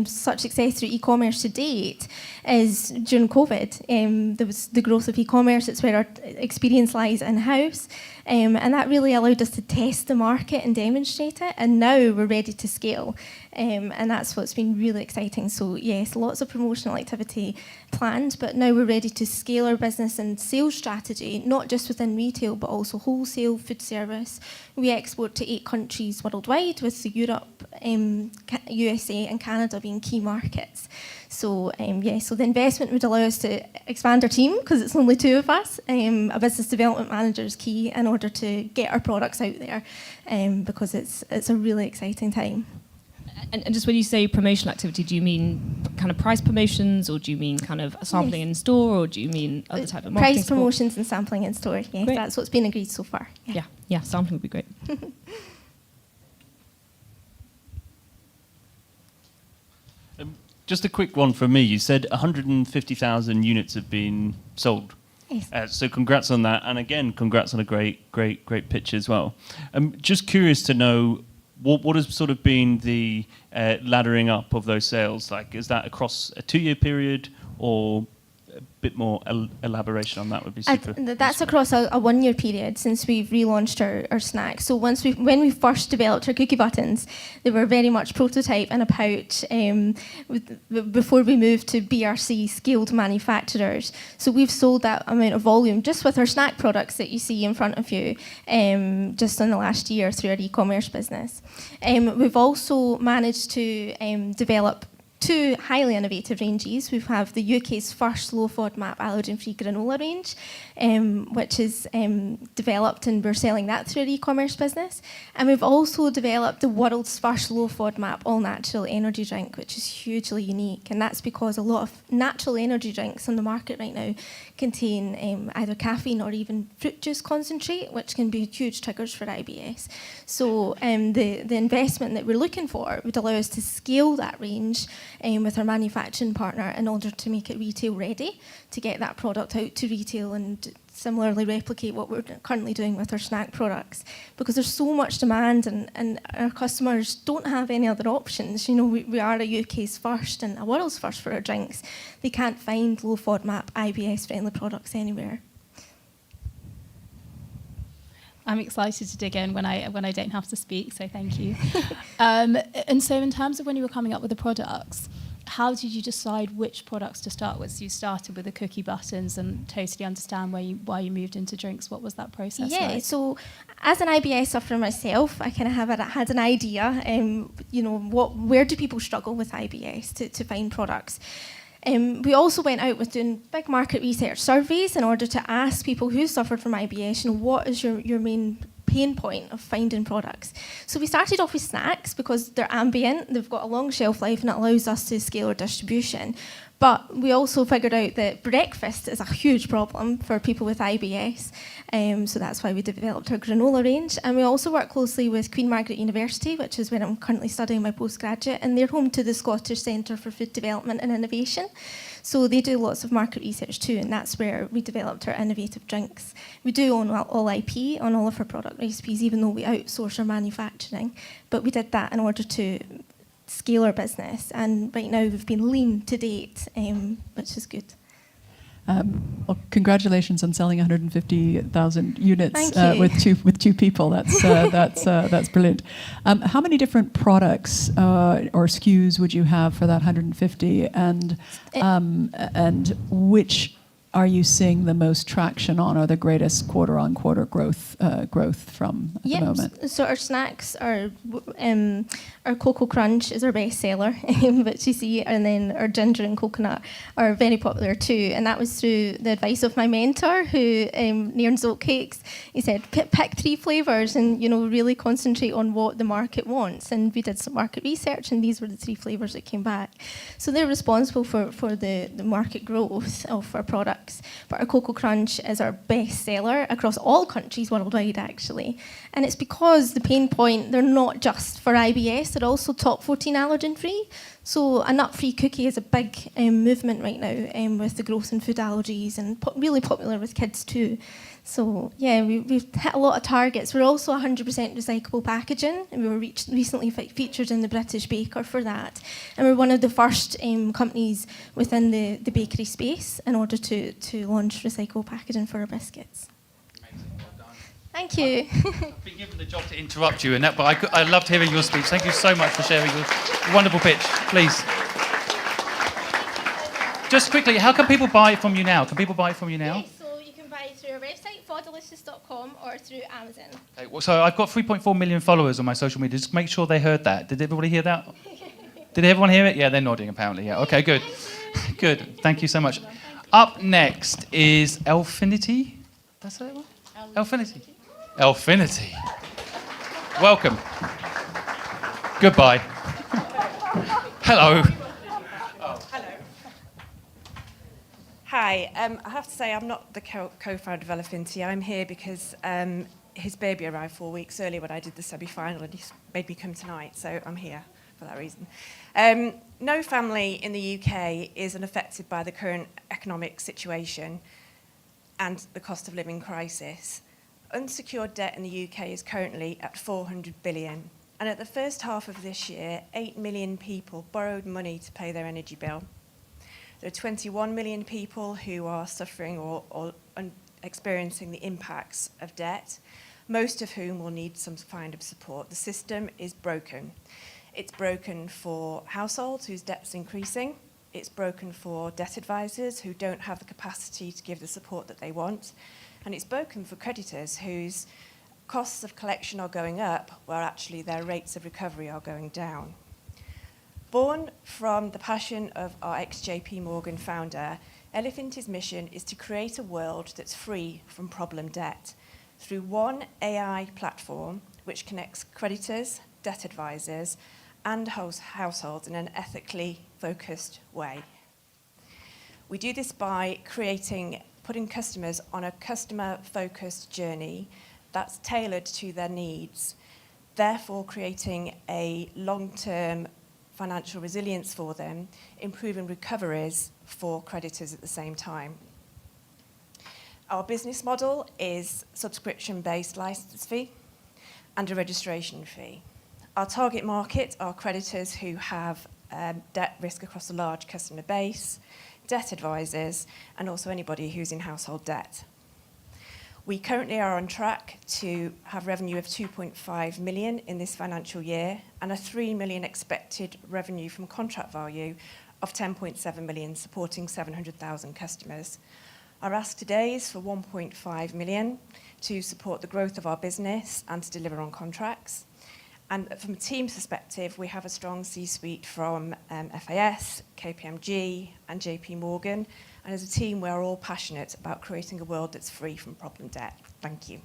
such success through e-commerce to date is during COVID. There was the growth of e-commerce. It's where our experience lies in-house. And that really allowed us to test the market and demonstrate it. And now we're ready to scale. And that's what's been really exciting. So yes, lots of promotional activity planned, but now we're ready to scale our business and sales strategy, not just within retail, but also wholesale, food service. We export to 8 countries worldwide, with Europe, USA and Canada being key markets. So so the investment would allow us to expand our team, because it's only 2 of us. A business development manager is key in order to get our products out there, because it's a really exciting time. And just when you say promotional activity, do you mean kind of price promotions, or do you mean kind of sampling in store, or do you mean other type of marketing price promotions and sampling in store? Yes, great. That's what's been agreed so far. Yeah, sampling would be great. Just a quick one from me. You said 150,000 units have been sold. Yes. So congrats on that, and again, congrats on a great pitch as well. Just curious to know, what has sort of been the laddering up of those sales? Like, is that across a 2-year period, or a bit more elaboration on that would be super. That's across a 1-year period since we've relaunched our snacks. So when we first developed our cookie buttons, they were very much prototype in a pouch before we moved to BRC scaled manufacturers. So we've sold that amount of volume just with our snack products that you see in front of you just in the last year through our e-commerce business. We've also managed to develop 2 highly innovative ranges. We have the UK's first low FODMAP allergen-free granola range, which is developed, and we're selling that through our e-commerce business. And we've also developed the world's first low FODMAP all-natural energy drink, which is hugely unique. And that's because a lot of natural energy drinks on the market right now contain either caffeine or even fruit juice concentrate, which can be huge triggers for IBS. So the investment that we're looking for would allow us to scale that range with our manufacturing partner in order to make it retail ready, to get that product out to retail and similarly replicate what we're currently doing with our snack products, because there's so much demand and our customers don't have any other options. You know, we are a UK's first and a world's first for our drinks. They can't find low FODMAP IBS friendly products anywhere. I'm excited to dig in when I don't have to speak, so thank you. And so in terms of when you were coming up with the products, how did you decide which products to start with? So you started with the cookie buttons, and totally understand why you moved into drinks. What was that process like? So as an IBS sufferer myself, I kind of had an idea, where do people struggle with IBS to find products? We also went out with doing big market research surveys in order to ask people who suffered from IBS, what is your main pain point of finding products. So we started off with snacks because they're ambient, they've got a long shelf life, and it allows us to scale our distribution. But we also figured out that breakfast is a huge problem for people with IBS. So that's why we developed our granola range. And we also work closely with Queen Margaret University, which is where I'm currently studying my postgraduate, and they're home to the Scottish Centre for Food Development and Innovation. So they do lots of market research too, and that's where we developed our innovative drinks. We do own all IP on all of our product recipes, even though we outsource our manufacturing. But we did that in order to scale our business, and right now we've been lean to date, which is good. Well, congratulations on selling 150,000 units Thank you. with two people. That's brilliant. How many different products or SKUs would you have for that 150, and which are you seeing the most traction on, or the greatest quarter-on-quarter growth from at the moment? So our snacks are our Cocoa Crunch is our best seller, which you see, and then our ginger and coconut are very popular too. And that was through the advice of my mentor, who Nairn's Oatcakes. He said, pick 3 flavours and really concentrate on what the market wants. And we did some market research, and these were the 3 flavours that came back. So they're responsible for the market growth of our products. But our Cocoa Crunch is our best seller across all countries worldwide, actually. And it's because the pain point, they're not just for IBS, they're also top 14 allergen free. So a nut-free cookie is a big movement right now with the growth in food allergies, and really popular with kids too. So yeah, we've hit a lot of targets. We're also 100% recyclable packaging, and we were recently featured in the British Baker for that. And we're one of the first companies within the bakery space in order to launch recyclable packaging for our biscuits. Thank you. I've been given the job to interrupt you, but I loved hearing your speech. Thank you so much for sharing your wonderful pitch. Please. Just quickly, how can people buy it from you now? Can people buy it from you now? Yes, so you can buy it through our website, Fodilicious.com, or through Amazon. Okay, well, so I've got 3.4 million followers on my social media. Just make sure they heard that. Did everybody hear that? Did everyone hear it? Yeah, they're nodding apparently. Yeah. Okay, good. Good. Thank you so much. Up next is Elifinty. That's that one? Elifinty. Elifinty. Welcome. Goodbye. Hello. Hello. Hi. I have to say I'm not the co-founder of Elifinty. I'm here because his baby arrived 4 weeks early when I did the semi-final, and he made me come tonight, so I'm here for that reason. No family in the UK is unaffected by the current economic situation and the cost of living crisis. Unsecured debt in the UK is currently at 400 billion. And at the first half of this year, 8 million people borrowed money to pay their energy bill. There are 21 million people who are suffering or experiencing the impacts of debt, most of whom will need some kind of support. The system is broken. It's broken for households whose debt's increasing. It's broken for debt advisors who don't have the capacity to give the support that they want. And it's broken for creditors whose costs of collection are going up, where actually their rates of recovery are going down. Born from the passion of our ex-JP Morgan founder, Elifinty's mission is to create a world that's free from problem debt through one AI platform which connects creditors, debt advisors, and households in an ethically focused way. We do this by putting customers on a customer-focused journey that's tailored to their needs, therefore creating a long-term financial resilience for them, improving recoveries for creditors at the same time. Our business model is subscription-based license fee and a registration fee. Our target market are creditors who have debt risk across a large customer base, debt advisors, and also anybody who's in household debt. We currently are on track to have revenue of 2.5 million in this financial year and a 3 million expected revenue from contract value of 10.7 million, supporting 700,000 customers. Our ask today is for 1.5 million to support the growth of our business and to deliver on contracts. And from a team perspective, we have a strong C-suite from FAS, KPMG, and JP Morgan. And as a team, we're all passionate about creating a world that's free from problem debt. Thank you.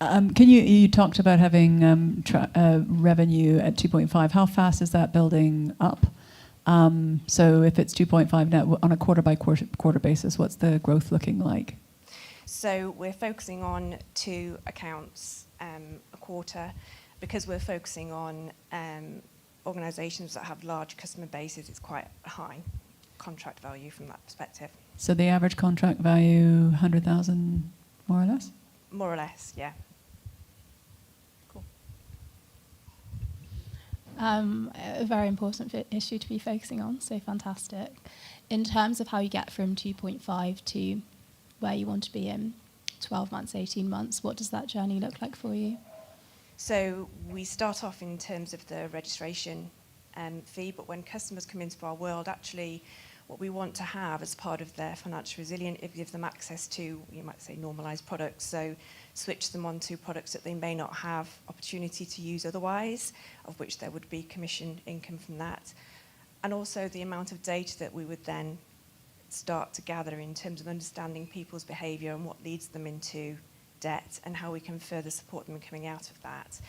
You talked about having revenue at 2.5. How fast is that building up? So if it's 2.5 now on a quarter by quarter basis, what's the growth looking like? So we're focusing on 2 accounts a quarter because we're focusing on organisations that have large customer bases. It's quite a high contract value from that perspective. So the average contract value, 100,000 more or less? More or less, yeah. Cool. A very important issue to be focusing on, so fantastic. In terms of how you get from 2.5 to where you want to be in 12 months, 18 months, what does that journey look like for you? So we start off in terms of the registration fee, but when customers come into our world, actually what we want to have as part of their financial resilience is give them access to, you might say, normalised products. So switch them onto products that they may not have opportunity to use otherwise, of which there would be commission income from that. And also the amount of data that we would then start to gather in terms of understanding people's behaviour and what leads them into debt and how we can further support them in coming out of that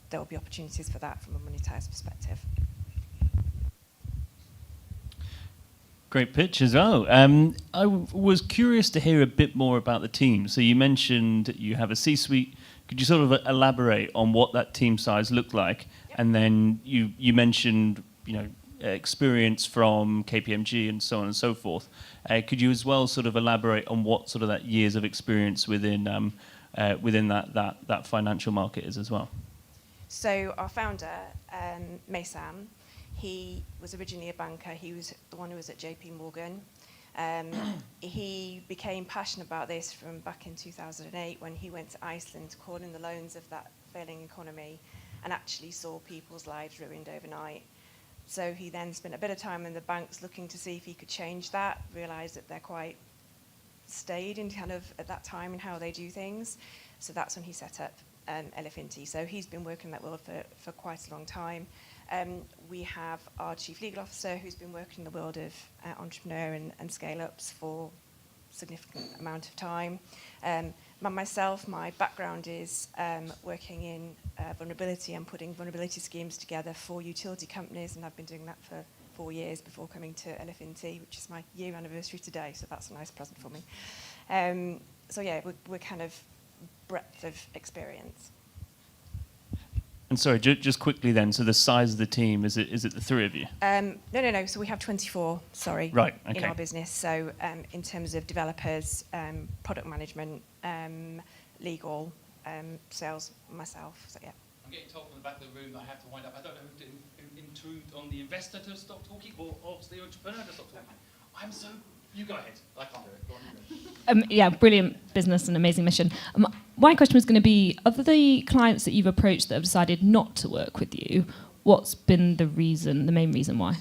there will be opportunities for that from a monetised perspective. Great pitch as well. I was curious to hear a bit more about the team. So you mentioned you have a C-suite. Could you sort of elaborate on what that team size looked like? Yep. And then you mentioned, experience from KPMG and so on and so forth. Could you as well sort of elaborate on what sort of that years of experience within that financial market is as well? So our founder, Maysam, he was originally a banker. He was the one who was at JP Morgan. He became passionate about this from back in 2008 when he went to Iceland to call in the loans of that failing economy and actually saw people's lives ruined overnight. So he then spent a bit of time in the banks looking to see if he could change that, realised that they're quite staid in kind of at that time in how they do things. So that's when he set up Elifinty. So he's been working in that world for quite a long time. We have our Chief Legal Officer who's been working in the world of entrepreneur and scale-ups for a significant amount of time. Myself, my background is working in vulnerability and putting vulnerability schemes together for utility companies, and I've been doing that for 4 years before coming to Elifinty, which is my year anniversary today, so that's a nice present for me. So yeah, we're kind of breadth of experience. And sorry, just quickly then, so the size of the team, is it the 3 of you? No. So we have 24, right, okay. in our business. So in terms of developers, product management, legal, sales, myself, so yeah. I'm getting told from the back of the room that I have to wind up. I don't know who to intrude on the investor to stop talking or the entrepreneur to stop talking. You go ahead. I can't do it. Go on, you go. Yeah, brilliant business and amazing mission. My question was going to be, of the clients that you've approached that have decided not to work with you, what's been the main reason why?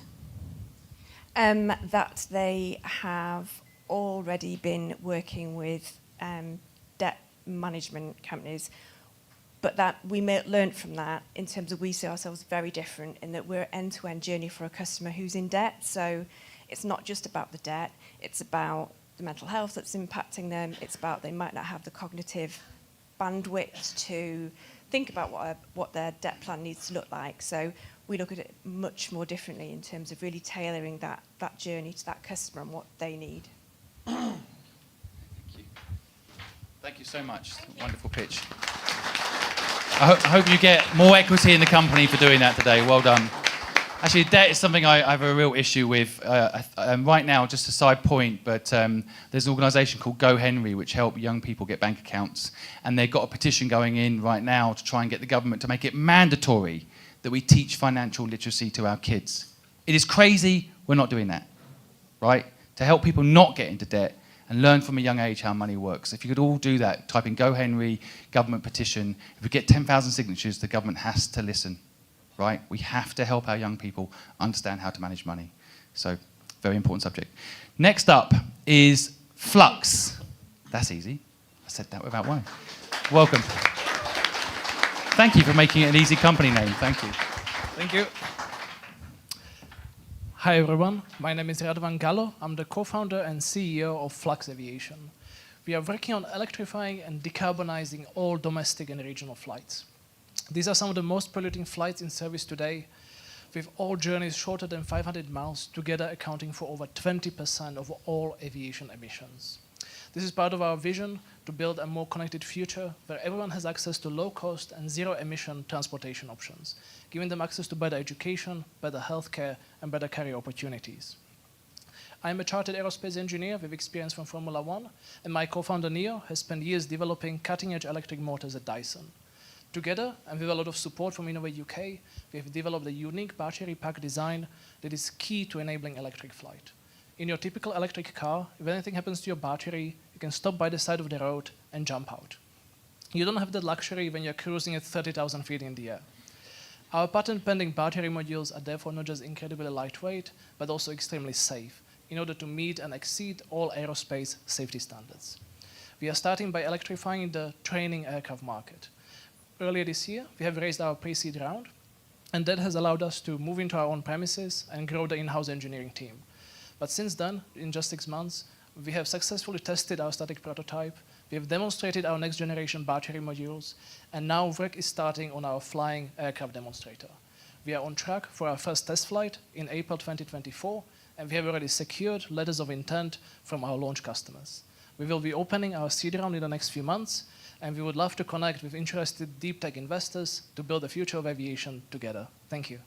That they have already been working with debt management companies, but that we learned from that in terms of we see ourselves very different in that we're end-to-end journey for a customer who's in debt. So it's not just about the debt, it's about the mental health that's impacting them, it's about they might not have the cognitive bandwidth to think about what their debt plan needs to look like. So we look at it much more differently in terms of really tailoring that journey to that customer and what they need. Thank you. Thank you so much. Wonderful pitch. I hope you get more equity in the company for doing that today. Well done. Actually, debt is something I have a real issue with. Right now, just a side point, but there's an organisation called Go Henry, which help young people get bank accounts. And they've got a petition going in right now to try and get the government to make it mandatory that we teach financial literacy to our kids. It is crazy we're not doing that, right? To help people not get into debt and learn from a young age how money works. If you could all do that, type in Go Henry, government petition. If we get 10,000 signatures, the government has to listen. Right? We have to help our young people understand how to manage money. So, very important subject. Next up is Flux. That's easy. I said that without worrying. Welcome. Thank you for making it an easy company name. Thank you. Thank you. Hi everyone, my name is Radovan Gallo. I'm the co-founder and CEO of Flux Aviation. we are working on electrifying and decarbonizing all domestic and regional flights. These are some of the most polluting flights in service today, with all journeys shorter than 500 miles, together accounting for over 20% of all aviation emissions. This is part of our vision to build a more connected future where everyone has access to low-cost and zero-emission transportation options, giving them access to better education, better healthcare, and better career opportunities. I am a chartered aerospace engineer with experience from Formula One, and my co-founder Neo has spent years developing cutting-edge electric motors at Dyson. Together, and with a lot of support from Innovate UK, we have developed a unique battery pack design that is key to enabling electric flight. In your typical electric car, if anything happens to your battery, you can stop by the side of the road and jump out. You don't have that luxury when you're cruising at 30,000 feet in the air. Our patent-pending battery modules are therefore not just incredibly lightweight, but also extremely safe, in order to meet and exceed all aerospace safety standards. We are starting by electrifying the training aircraft market. Earlier this year, we have raised our pre-seed round, and that has allowed us to move into our own premises and grow the in-house engineering team. But since then, in just 6 months, we have successfully tested our static prototype, we have demonstrated our next generation battery modules, and now work is starting on our flying aircraft demonstrator. We are on track for our first test flight in April 2024, and we have already secured letters of intent from our launch customers. We will be opening our seed round in the next few months, and we would love to connect with interested deep tech investors to build the future of aviation together. Thank you.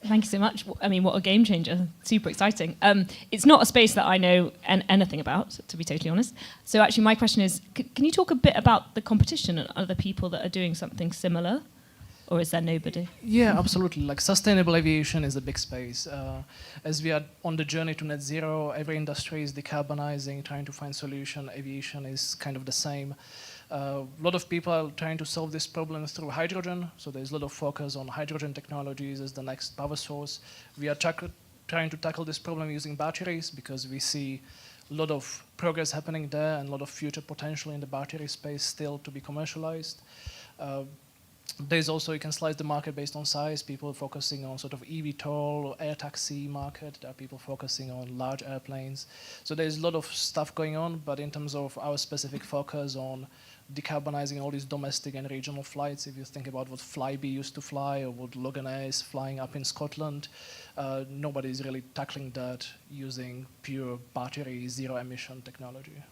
Thank you so much. I mean, what a game changer. Super exciting. It's not a space that I know anything about, to be totally honest. So actually my question is, can you talk a bit about the competition and other people that are doing something similar? Or is there nobody? Yeah, absolutely. Like sustainable aviation is a big space. As we are on the journey to net zero, every industry is decarbonizing, trying to find solution. Aviation is kind of the same. A lot of people are trying to solve this problem through hydrogen. So there's a lot of focus on hydrogen technologies as the next power source. We are trying to tackle this problem using batteries because we see a lot of progress happening there and a lot of future potential in the battery space still to be commercialized. There's also, you can slice the market based on size, people focusing on sort of eVTOL, air taxi market. There are people focusing on large airplanes. So there's a lot of stuff going on, but in terms of our specific focus on decarbonizing all these domestic and regional flights, if you think about what Flybe used to fly or what Loganair is flying up in Scotland, nobody's really tackling that using pure battery, zero emission technology.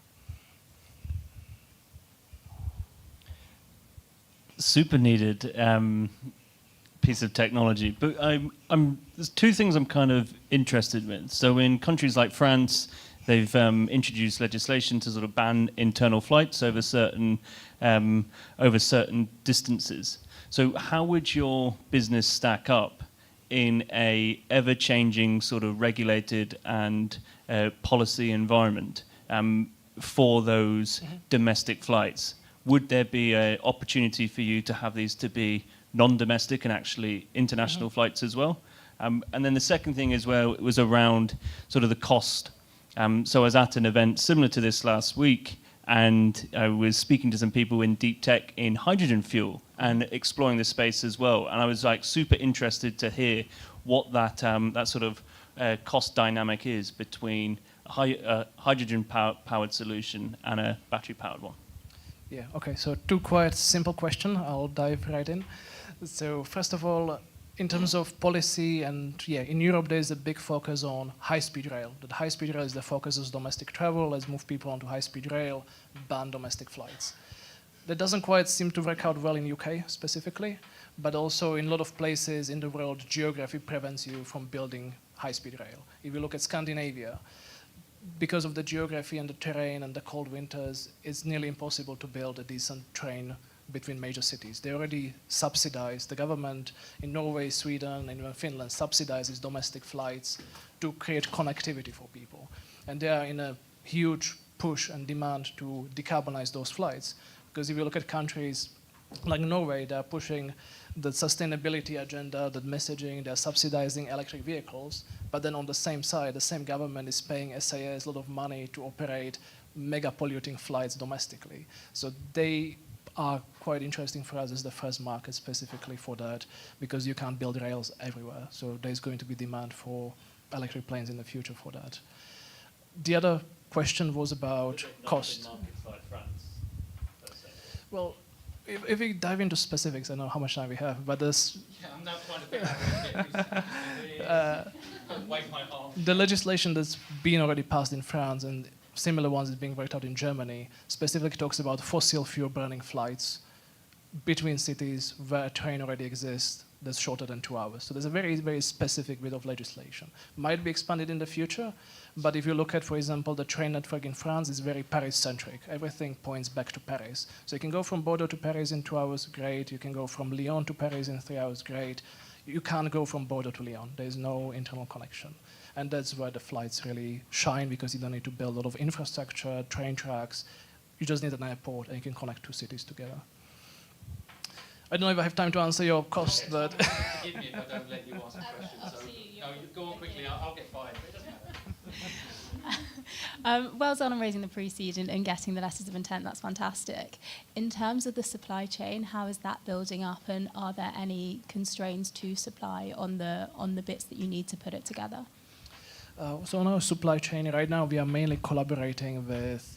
Super needed piece of technology, but there's two things I'm kind of interested in. So in countries like France, they've introduced legislation to sort of ban internal flights over certain distances. So how would your business stack up in a ever-changing sort of regulated and policy environment for those domestic flights? Would there be an opportunity for you to have these to be non-domestic and actually international flights as well? And then the second thing as well, it was around sort of the cost. So I was at an event similar to this last week, and I was speaking to some people in deep tech in hydrogen fuel and exploring the space as well. And I was like super interested to hear what that sort of cost dynamic is between a hydrogen-powered solution and a battery-powered one. Yeah, okay, so two quite simple questions. I'll dive right in. So first of all, in terms of policy, and yeah, in Europe there's a big focus on high-speed rail. That high-speed rail is the focus of domestic travel. Let's move people onto high-speed rail, ban domestic flights. That doesn't quite seem to work out well in UK specifically, but also in a lot of places in the world, geography prevents you from building high-speed rail. If you look at Scandinavia, because of the geography and the terrain and the cold winters, it's nearly impossible to build a decent train between major cities. They already subsidize, the government in Norway, Sweden, and even Finland subsidizes domestic flights to create connectivity for people. And they are in a huge push and demand to decarbonize those flights. Because if you look at countries like Norway, they are pushing the sustainability agenda, the messaging, they're subsidizing electric vehicles, but then on the same side, the same government is paying SAS a lot of money to operate mega polluting flights domestically. So they are quite interesting for us as the first market specifically for that, because you can't build rails everywhere. So there's going to be demand for electric planes in the future for that. The other question was about cost. Well, if we dive into specifics, I don't know how much time we have, but there's... Yeah, I'm now trying to figure out the legislation that's been already passed in France and similar ones that's being worked out in Germany specifically talks about fossil fuel burning flights between cities where a train already exists that's shorter than 2 hours. So there's a very, very specific bit of legislation. Might be expanded in the future, but if you look at, for example, the train network in France, it's very Paris-centric. Everything points back to Paris. So you can go from Bordeaux to Paris in 2 hours, great. You can go from Lyon to Paris in 3 hours, great. You can't go from Bordeaux to Lyon. There's no internal connection. And that's where the flights really shine, because you don't need to build a lot of infrastructure, train tracks. You just need an airport, and you can connect 2 cities together. I don't know if I have time to answer your cost, but... Forgive me if I don't let you ask a question. So, no, you go on quickly, I'll get fired. It doesn't matter. Well done on raising the pre-seed and getting the letters of intent. That's fantastic. In terms of the supply chain, how is that building up, and are there any constraints to supply on the bits that you need to put it together? So on our supply chain right now, we are mainly collaborating with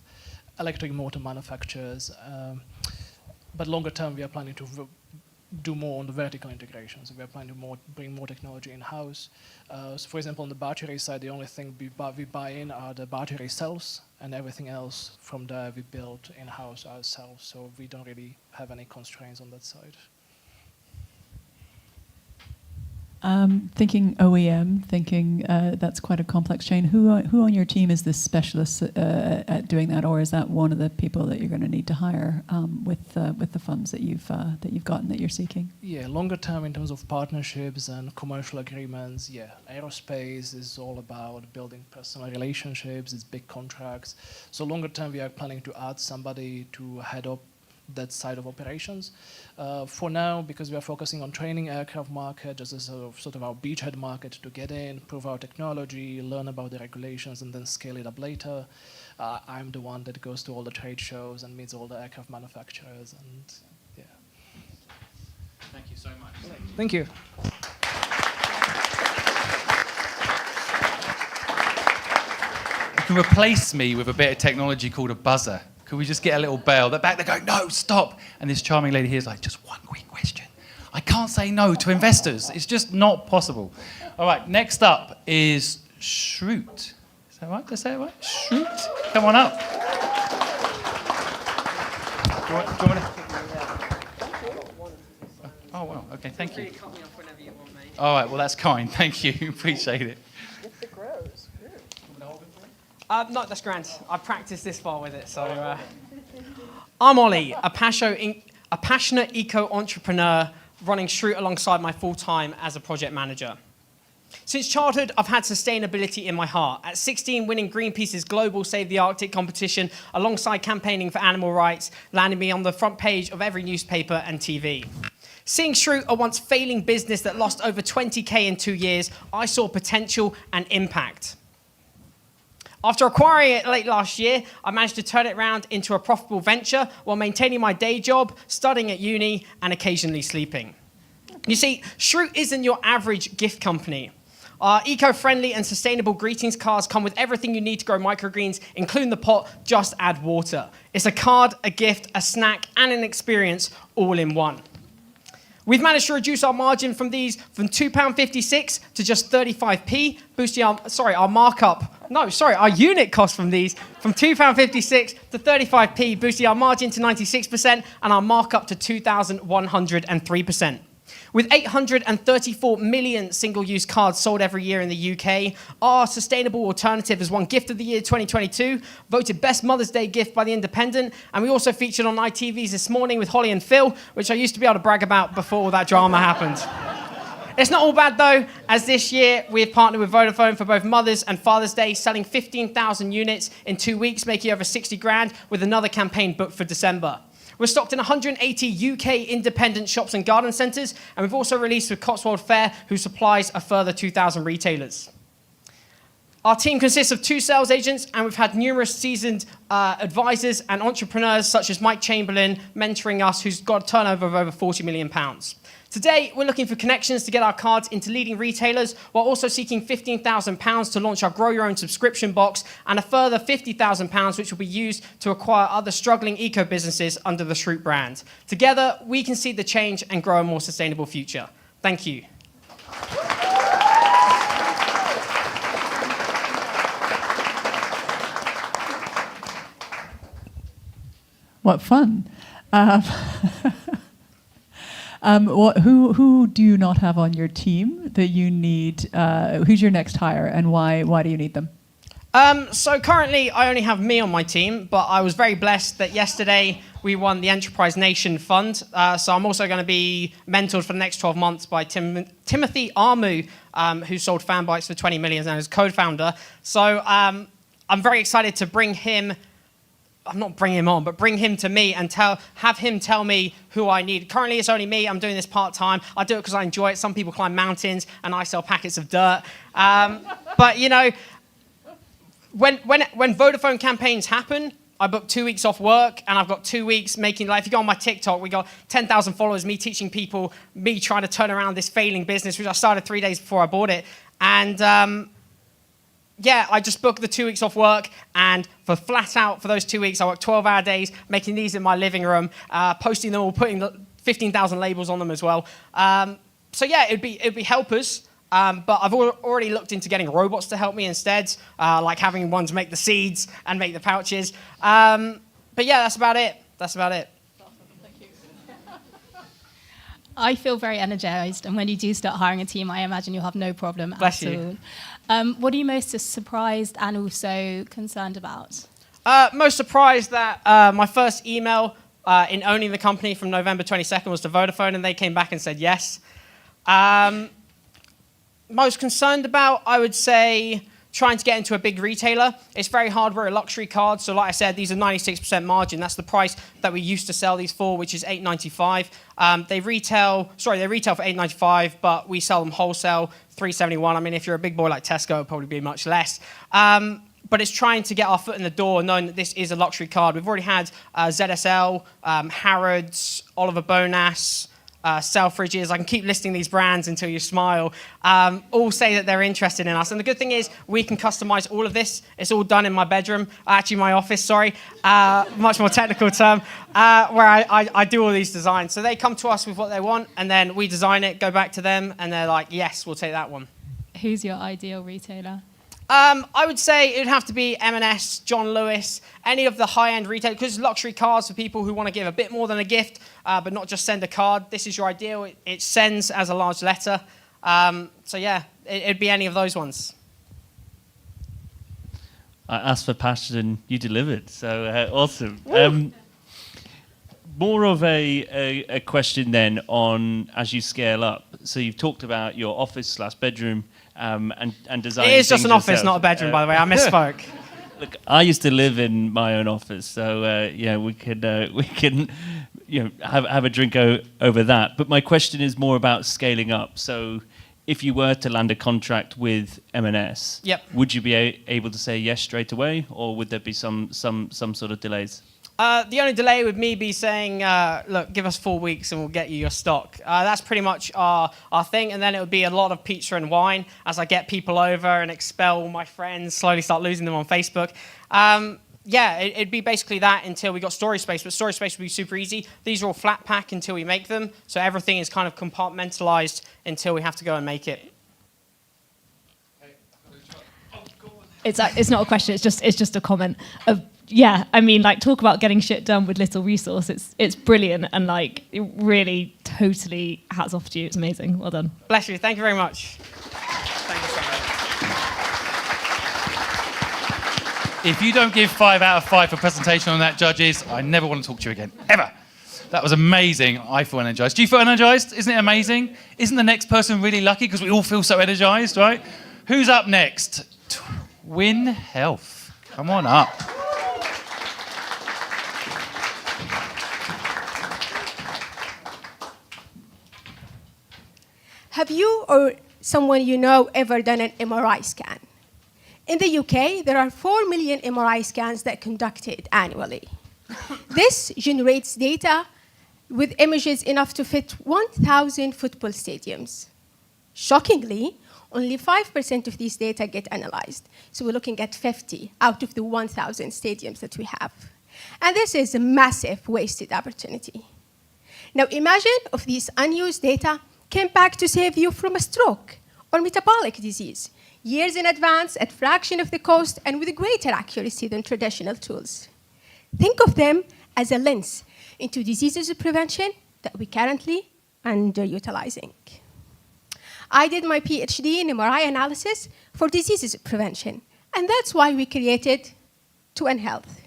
electric motor manufacturers, but longer term, we are planning to do more on the vertical integration. So we are planning to bring more technology in-house. So for example, on the battery side, the only thing we buy in are the battery cells, and everything else from there we build in-house ourselves. So we don't really have any constraints on that side. Thinking OEM, that's quite a complex chain. Who on your team is the specialist at doing that, or is that one of the people that you're going to need to hire with the funds that you've gotten that you're seeking? Yeah, longer term in terms of partnerships and commercial agreements. Yeah, aerospace is all about building personal relationships. It's big contracts. So longer term, we are planning to add somebody to head up that side of operations. For now, because we are focusing on training aircraft market, just as sort of our beachhead market to get in, prove our technology, learn about the regulations, and then scale it up later. I'm the one that goes to all the trade shows and meets all the aircraft manufacturers, and yeah. Thank you so much. Thank you. You can replace me with a bit of technology called a buzzer. Could we just get a little bell? They're back there going, no, stop. And this charming lady here is like, just one quick question. I can't say no to investors. It's just not possible. All right, next up is Shroot. Is that right? Did I say it right? Shroot. Come on up. Do you want to? Oh, wow. Okay, thank you. All right, well, that's kind. Thank you. Appreciate it. If it grows. No, that's grand. I've practiced this far with it, so... I'm Ollie, a passionate eco-entrepreneur running Shroot alongside my full-time as a project manager. Since childhood, I've had sustainability in my heart. At 16, winning Greenpeace's Global Save the Arctic competition alongside campaigning for animal rights landed me on the front page of every newspaper and TV. Seeing Shroot, a once failing business that lost over 20k in 2 years, I saw potential and impact. After acquiring it late last year, I managed to turn it around into a profitable venture while maintaining my day job, studying at uni, and occasionally sleeping. You see, Shroot isn't your average gift company. Our eco-friendly and sustainable greetings cards come with everything you need to grow microgreens, including the pot, just add water. It's a card, a gift, a snack, and an experience all in one. We've managed to reduce our margin from these from £2.56 to just 35p, boosting our markup. No, sorry, our unit cost from these from £2.56 to 35p, boosting our margin to 96% and our markup to 2,103%. With 834 million single-use cards sold every year in the UK, our sustainable alternative has won Gift of the Year 2022, voted Best Mother's Day gift by The Independent, and we also featured on ITV's This Morning with Holly and Phil, which I used to be able to brag about before all that drama happened. It's not all bad, though, as this year we have partnered with Vodafone for both Mother's and Father's Day, selling 15,000 units in 2 weeks, making over 60 grand, with another campaign booked for December. We're stocked in 180 UK independent shops and garden centres, and we've also released with Cotswold Fair, who supplies a further 2,000 retailers. Our team consists of 2 sales agents, and we've had numerous seasoned advisors and entrepreneurs such as Mike Chamberlain mentoring us, who's got a turnover of over £40 million. Today, we're looking for connections to get our cards into leading retailers, while also seeking £15,000 to launch our Grow Your Own subscription box, and a further £50,000 which will be used to acquire other struggling eco-businesses under the Shroot brand. Together, we can see the change and grow a more sustainable future. Thank you. What fun. Who do you not have on your team that you need? Who's your next hire, and why do you need them? So currently, I only have me on my team, but I was very blessed that yesterday we won the Enterprise Nation Fund. So I'm also going to be mentored for the next 12 months by Timothy Armu, who sold Fanbytes for 20 million and is co-founder. So I'm very excited to bring him. I'm not bring him on, but bring him to me and have him tell me who I need. Currently, it's only me. I'm doing this part-time. I do it because I enjoy it. Some people climb mountains, and I sell packets of dirt. But, you know, when Vodafone campaigns happen, I book 2 weeks off work, and I've got 2 weeks making, like, if you go on my TikTok, we got 10,000 followers, me teaching people, me trying to turn around this failing business, which I started 3 days before I bought it. And yeah, I just booked the 2 weeks off work, and for flat out for those 2 weeks, I worked 12-hour days, making these in my living room, posting them all, putting the 15,000 labels on them as well. So yeah, it'd be helpers, but I've already looked into getting robots to help me instead, like having ones make the seeds and make the pouches. But yeah, that's about it. That's about it. I feel very energized, and when you do start hiring a team, I imagine you'll have no problem Bless at you. all. What are you most surprised and also concerned about? Most surprised that my first email in owning the company from November 22nd was to Vodafone, and they came back and said yes. Most concerned about, I would say, trying to get into a big retailer. It's very hard. We're a luxury card, so like I said, these are 96% margin. That's the price that we used to sell these for, which is $8.95. They retail for $8.95, but we sell them wholesale $3.71. I mean, if you're a big boy like Tesco, it'll probably be much less. But it's trying to get our foot in the door, knowing that this is a luxury card. We've already had ZSL, Harrods, Oliver Bonas, Selfridges. I can keep listing these brands until you smile. All say that they're interested in us. And the good thing is we can customize all of this. It's all done in my bedroom, actually my office, sorry. Much more technical term, where I do all these designs. So they come to us with what they want, and then we design it, go back to them, and they're like, yes, we'll take that one. Who's your ideal retailer? I would say it would have to be M&S, John Lewis, any of the high-end retail, because luxury cards for people who want to give a bit more than a gift, but not just send a card. This is your ideal. It sends as a large letter. So yeah, it'd be any of those ones. I asked for passion and you delivered, so awesome. More of a question then on as you scale up. So you've talked about your office/bedroom and design. It is just an office, not a bedroom, by the way. I misspoke. Look, I used to live in my own office, so yeah, we can have a drink over that. But my question is more about scaling up. So if you were to land a contract with M&S, yep, would you be able to say yes straight away, or would there be some sort of delays? The only delay would me be saying, look, give us 4 weeks and we'll get you your stock. That's pretty much our thing. And then it would be a lot of pizza and wine as I get people over and expel all my friends, slowly start losing them on Facebook. Yeah, it'd be basically that until we got storage space. But storage space would be super easy. These are all flat pack until we make them. So everything is kind of compartmentalized until we have to go and make it. It's not a question. It's just a comment of. Yeah, I mean, like, talk about getting shit done with little resource. It's brilliant, and like, it really, totally hats off to you. It's amazing. Well done. Bless you. Thank you very much. Thank you so much. If you don't give 5 out of 5 for presentation on that, judges, I never want to talk to you again, ever. That was amazing. I feel energized. Do you feel energized? Isn't it amazing? Isn't the next person really lucky because we all feel so energized, right? Who's up next? Twinn Health. Come on up. Have you or someone you know ever done an MRI scan? In the UK, there are 4 million MRI scans that are conducted annually. This generates data with images enough to fit 1,000 football stadiums. Shockingly, only 5% of these data get analyzed. So we're looking at 50 out of the 1,000 stadiums that we have. And this is a massive wasted opportunity. Now imagine if these unused data came back to save you from a stroke or metabolic disease, years in advance at fraction of the cost and with greater accuracy than traditional tools. Think of them as a lens into diseases of prevention that we're currently underutilizing. I did my PhD in MRI analysis for diseases of prevention, and that's why we created Twinn Health,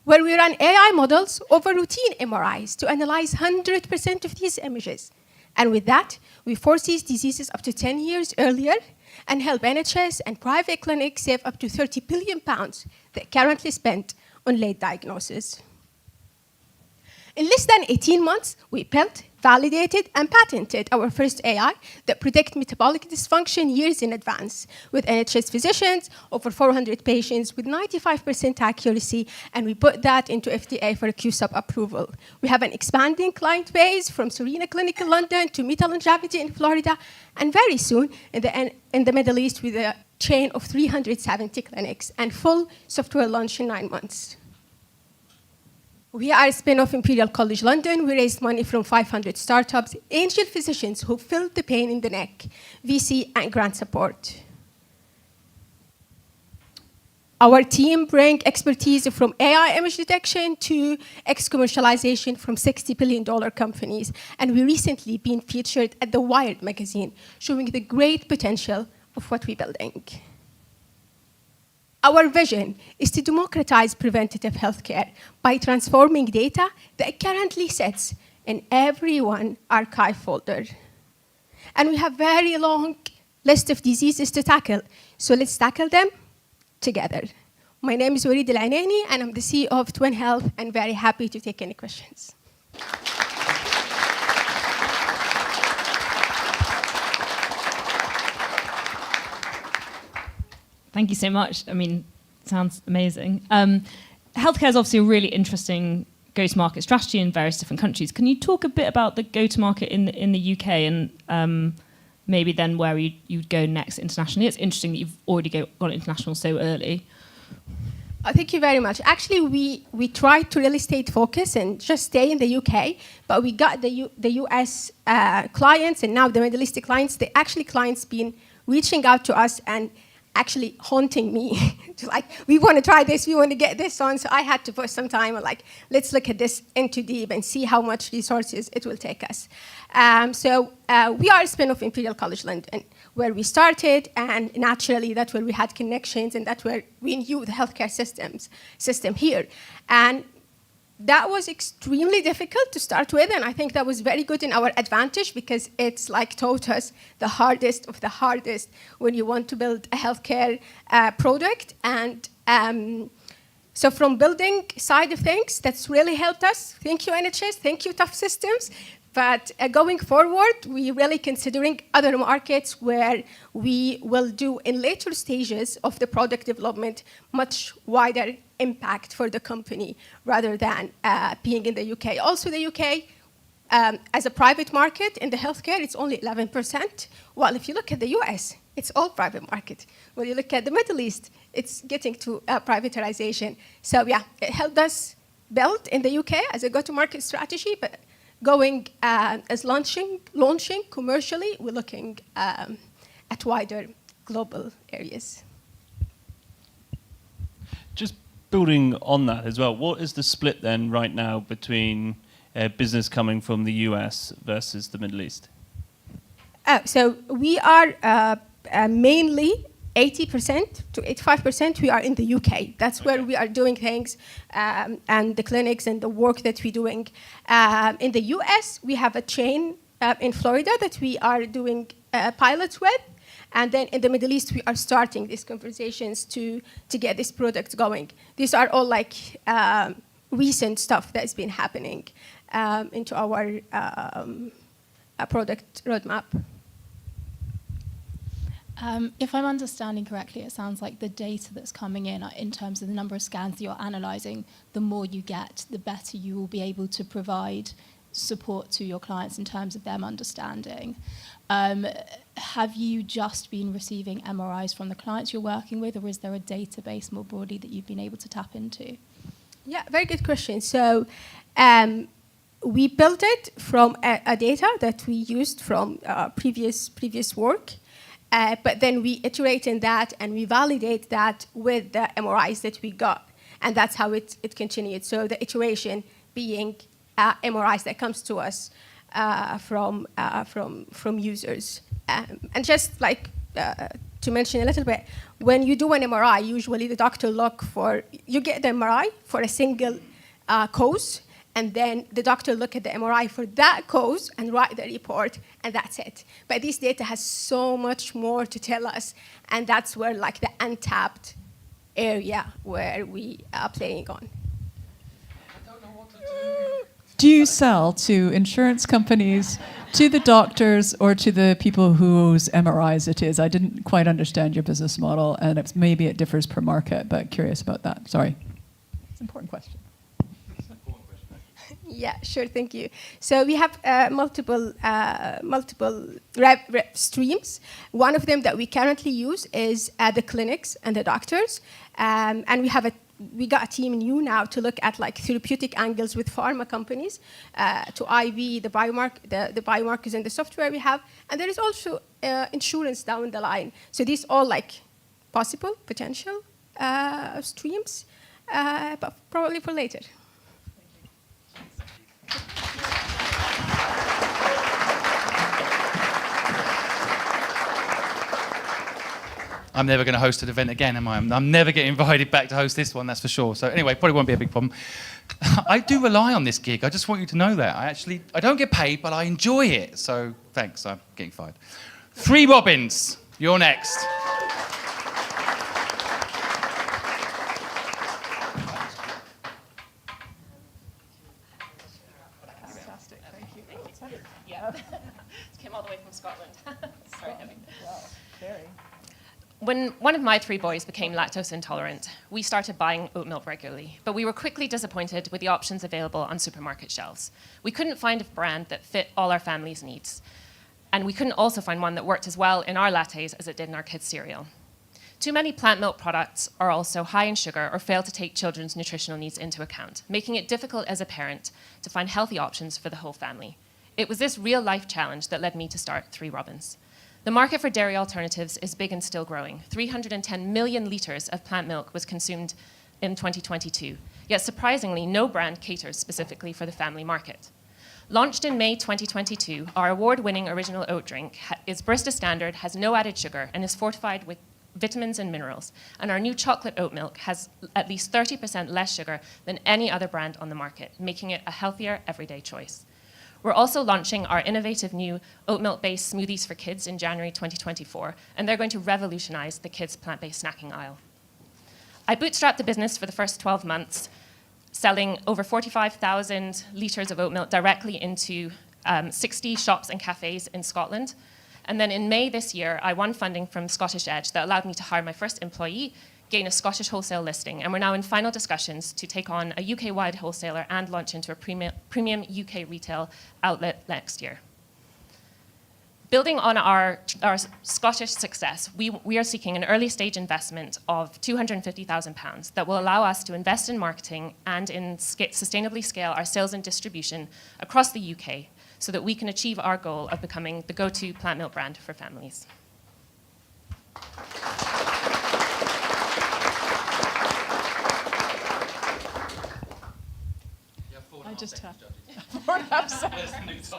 where we run AI models over routine MRIs to analyze 100% of these images. And with that, we foresee diseases up to 10 years earlier and help NHS and private clinics save up to £30 billion that currently spent on late diagnosis. In less than 18 months, we built, validated, and patented our first AI that predict metabolic dysfunction years in advance with NHS physicians, over 400 patients with 95% accuracy, and we put that into FDA for a QSUB approval. We have an expanding client base from Serena Clinic in London to Meta Longevity in Florida, and very soon in the Middle East with a chain of 370 clinics and full software launch in 9 months. We are a spin-off Imperial College London. We raised money from 500 startups, angel physicians who filled the pain in the neck, VC and grant support. Our team brings expertise from AI image detection to commercialization from $60 billion companies. And we recently been featured at the Wired magazine, showing the great potential of what we're building. Our vision is to democratize preventative healthcare by transforming data that currently sits in everyone's archive folder. And we have a very long list of diseases to tackle, so let's tackle them together. My name is Walid Al-Ainani, and I'm the CEO of Twinn Health, and very happy to take any questions. Thank you so much. I mean, sounds amazing. Healthcare is obviously a really interesting go-to-market strategy in various different countries. Can you talk a bit about the go-to-market in the UK and maybe then where you'd go next internationally? It's interesting that you've already gone international so early. Thank you very much. Actually, we tried to really stay focused and just stay in the UK, but we got the US clients and now the Middle East clients. The actually clients been reaching out to us and actually haunting me to like, we want to try this, we want to get this on. So I had to put some time on like, let's look at this into deep and see how much resources it will take us. We are a spin-off Imperial College London, where we started, and naturally that's where we had connections, and that's where we knew the healthcare system here. And that was extremely difficult to start with, and I think that was very good in our advantage because it's like taught us the hardest of the hardest when you want to build a healthcare product. And so from building side of things, that's really helped us. Thank you, NHS. Thank you, Tough Systems. But going forward, we're really considering other markets where we will do in later stages of the product development much wider impact for the company rather than being in the UK. Also, the UK, as a private market in the healthcare, it's only 11%. While if you look at the US, it's all private market. When you look at the Middle East, it's getting to privatization. So yeah, it helped us build in the UK as a go-to-market strategy, but going as launching commercially, we're looking at wider global areas. Just building on that as well, what is the split then right now between business coming from the US versus the Middle East? So we are mainly 80% to 85% we are in the UK. That's where we are doing things and the clinics and the work that we're doing. In the US, we have a chain in Florida that we are doing pilots with. And then in the Middle East, we are starting these conversations to get this product going. These are all like recent stuff that's been happening into our product roadmap. If I'm understanding correctly, it sounds like the data that's coming in terms of the number of scans that you're analysing, the more you get, the better you will be able to provide support to your clients in terms of them understanding. Have you just been receiving MRIs from the clients you're working with, or is there a database more broadly that you've been able to tap into? Yeah, very good question. So we built it from a data that we used from previous work. But then we iterate in that and we validate that with the MRIs that we got. And that's how it continued. So the iteration being MRIs that comes to us from users. And just like to mention a little bit, when you do an MRI, usually the doctor you get the MRI for a single cause, and then the doctor look at the MRI for that cause and write the report, and that's it. But this data has so much more to tell us, and that's where like the untapped area where we are playing on. I don't know what to do. Do you sell to insurance companies, to the doctors, or to the people whose MRIs it is? I didn't quite understand your business model, and maybe it differs per market, but curious about that. Sorry. It's an important question. Yeah, sure, thank you. So we have multiple rev streams. One of them that we currently use is the clinics and the doctors. And we got a team new now to look at like therapeutic angles with pharma companies, to IV, the biomarkers and the software we have. And there is also insurance down the line. So these all like potential streams, but probably for later. I'm never going to host an event again, am I? I'm never getting invited back to host this one, that's for sure. So anyway, probably won't be a big problem. I do rely on this gig. I just want you to know that. I don't get paid, but I enjoy it. So thanks, I'm getting fired. 3 Robins, you're next. Fantastic, thank you. Yeah, came all the way from Scotland. Sorry, Debbie. Wow, very. When one of my 3 boys became lactose intolerant, we started buying oat milk regularly, but we were quickly disappointed with the options available on supermarket shelves. We couldn't find a brand that fit all our family's needs, and we couldn't also find one that worked as well in our lattes as it did in our kids' cereal. Too many plant milk products are also high in sugar or fail to take children's nutritional needs into account, making it difficult as a parent to find healthy options for the whole family. It was this real-life challenge that led me to start 3 Robins. The market for dairy alternatives is big and still growing. 310 million litres of plant milk was consumed in 2022, yet surprisingly, no brand caters specifically for the family market. Launched in May 2022, our award-winning original oat drink is Barista Standard, has no added sugar, and is fortified with vitamins and minerals. And our new chocolate oat milk has at least 30% less sugar than any other brand on the market, making it a healthier, everyday choice. We're also launching our innovative new oat milk-based smoothies for kids in January 2024, and they're going to revolutionize the kids' plant-based snacking aisle. I bootstrapped the business for the first 12 months, selling over 45,000 litres of oat milk directly into 60 shops and cafes in Scotland. And then in May this year, I won funding from Scottish Edge that allowed me to hire my first employee, gain a Scottish wholesale listing, and we're now in final discussions to take on a UK-wide wholesaler and launch into a premium UK retail outlet next year. Building on our Scottish success, we are seeking an early stage investment of £250,000 that will allow us to invest in marketing and in sustainably scale our sales and distribution across the UK so that we can achieve our goal of becoming the go-to plant milk brand for families. I just have 4.5 seconds.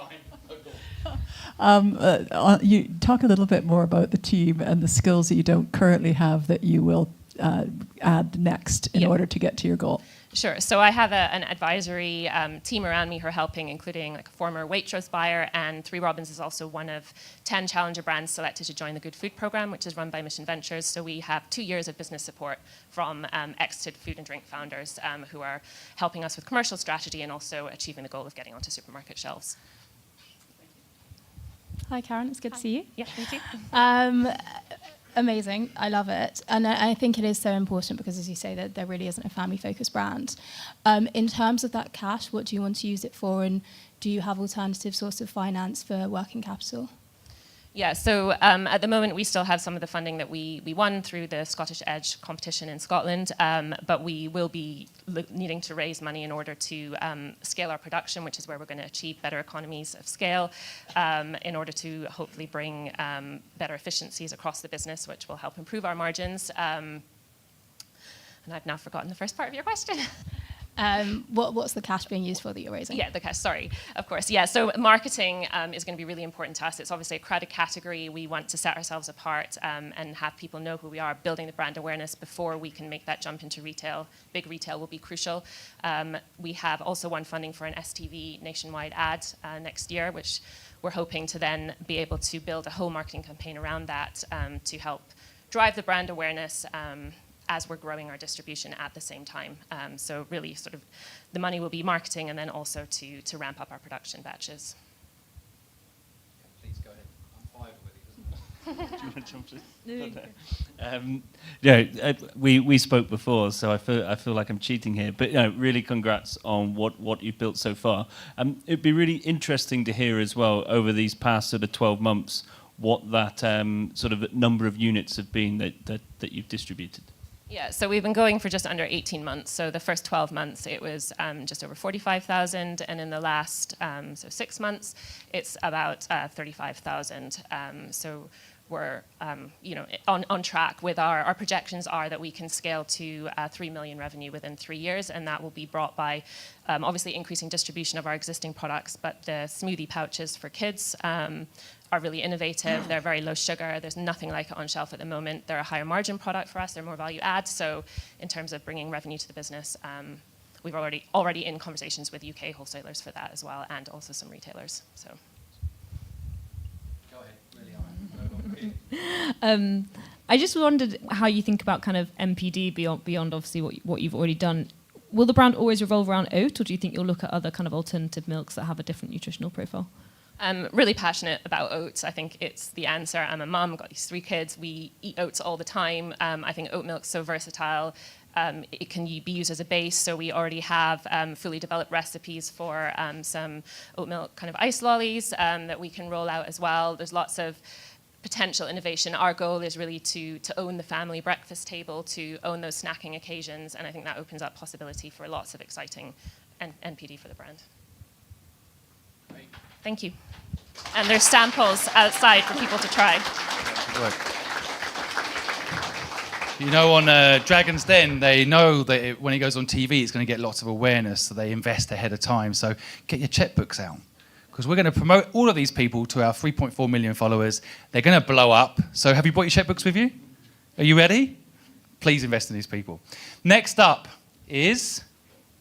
You talk a little bit more about the team and the skills that you don't currently have that you will add next in order to get to your goal. Sure. So I have an advisory team around me who are helping, including like a former Waitrose buyer, and 3 Robins is also one of 10 challenger brands selected to join the Good Food Programme, which is run by Mission Ventures. So we have 2 years of business support from exited food and drink founders who are helping us with commercial strategy and also achieving the goal of getting onto supermarket shelves. Hi, Karen. It's good to see you. Yeah, me too. Amazing. I love it. And I think it is so important because, as you say, that there really isn't a family-focused brand. In terms of that cash, what do you want to use it for? And do you have alternative sources of finance for working capital? Yeah, so at the moment we still have some of the funding that we won through the Scottish Edge competition in Scotland, but we will be needing to raise money in order to scale our production, which is where we're going to achieve better economies of scale, in order to hopefully bring better efficiencies across the business, which will help improve our margins. And I've now forgotten the first part of your question. What's the cash being used for that you're raising? Yeah, the cash, sorry, of course. Yeah, so marketing is going to be really important to us. It's obviously a crowded category. We want to set ourselves apart and have people know who we are, building the brand awareness before we can make that jump into retail. Big retail will be crucial. We have also won funding for an STV nationwide ad next year, which we're hoping to then be able to build a whole marketing campaign around that to help drive the brand awareness as we're growing our distribution at the same time. So really sort of the money will be marketing and then also to ramp up our production batches. Please go ahead. I'm 5 already. Do you want to jump in? We spoke before, so I feel like I'm cheating here. But really, congrats on what you've built so far. It'd be really interesting to hear as well over these past sort of 12 months what that sort of number of units have been that you've distributed. Yeah, so we've been going for just under 18 months. So the first 12 months, it was just over 45,000. And in the last 6 months, it's about 35,000. So we're on track with our projections are that we can scale to 3 million revenue within 3 years. And that will be brought by obviously increasing distribution of our existing products, but the smoothie pouches for kids are really innovative. They're very low sugar. There's nothing like it on shelf at the moment. They're a higher margin product for us. They're more value add. So in terms of bringing revenue to the business, we've already in conversations with UK wholesalers for that as well, and also some retailers. So. Go ahead, really. I just wondered how you think about kind of NPD beyond obviously what you've already done. Will the brand always revolve around oat, or do you think you'll look at other kind of alternative milks that have a different nutritional profile? I'm really passionate about oats. I think it's the answer. I'm a mum, got these 3 kids. We eat oats all the time. I think oat milk's so versatile. It can be used as a base, so we already have fully developed recipes for some oat milk kind of ice lollies that we can roll out as well. There's lots of potential innovation. Our goal is really to own the family breakfast table, to own those snacking occasions, and I think that opens up possibility for lots of exciting NPD for the brand. Great. Thank you. And there's samples outside for people to try. You know, on Dragon's Den, they know that when he goes on TV, it's going to get lots of awareness, so they invest ahead of time. So get your checkbooks out, because we're going to promote all of these people to our 3.4 million followers. They're going to blow up. So have you brought your checkbooks with you? Are you ready? Please invest in these people. Next up is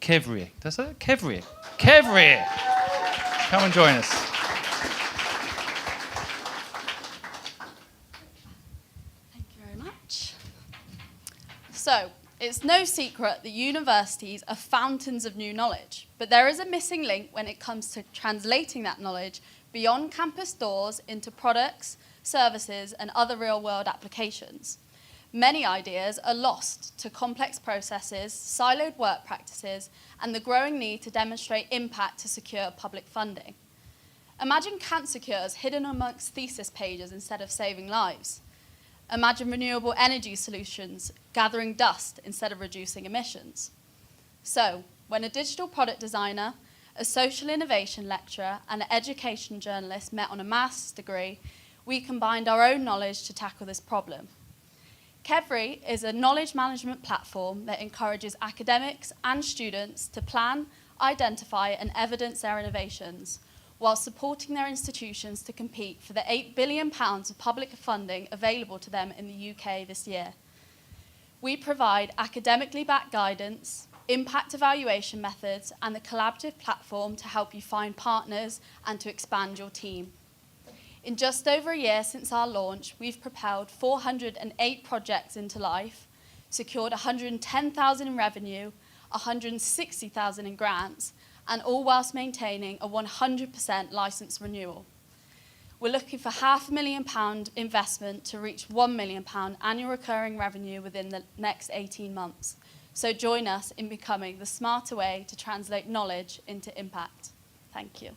Kevrier. Does that? Kevrier. Kevrier. Come and join us. Thank you very much. So, it's no secret that universities are fountains of new knowledge, but there is a missing link when it comes to translating that knowledge beyond campus doors into products, services, and other real-world applications. Many ideas are lost to complex processes, siloed work practices, and the growing need to demonstrate impact to secure public funding. Imagine cancer cures hidden amongst thesis pages instead of saving lives. Imagine renewable energy solutions gathering dust instead of reducing emissions. So, when a digital product designer, a social innovation lecturer, and an education journalist met on a master's degree, we combined our own knowledge to tackle this problem. Kevri is a knowledge management platform that encourages academics and students to plan, identify, and evidence their innovations, while supporting their institutions to compete for the £8 billion of public funding available to them in the UK this year. We provide academically backed guidance, impact evaluation methods, and the collaborative platform to help you find partners and to expand your team. In just over a year since our launch, we've propelled 408 projects into life, secured 110,000 in revenue, 160,000 in grants, and all whilst maintaining a 100% license renewal. We're looking for £500,000 investment to reach £1 million annual recurring revenue within the next 18 months. So join us in becoming the smarter way to translate knowledge into impact. Thank you.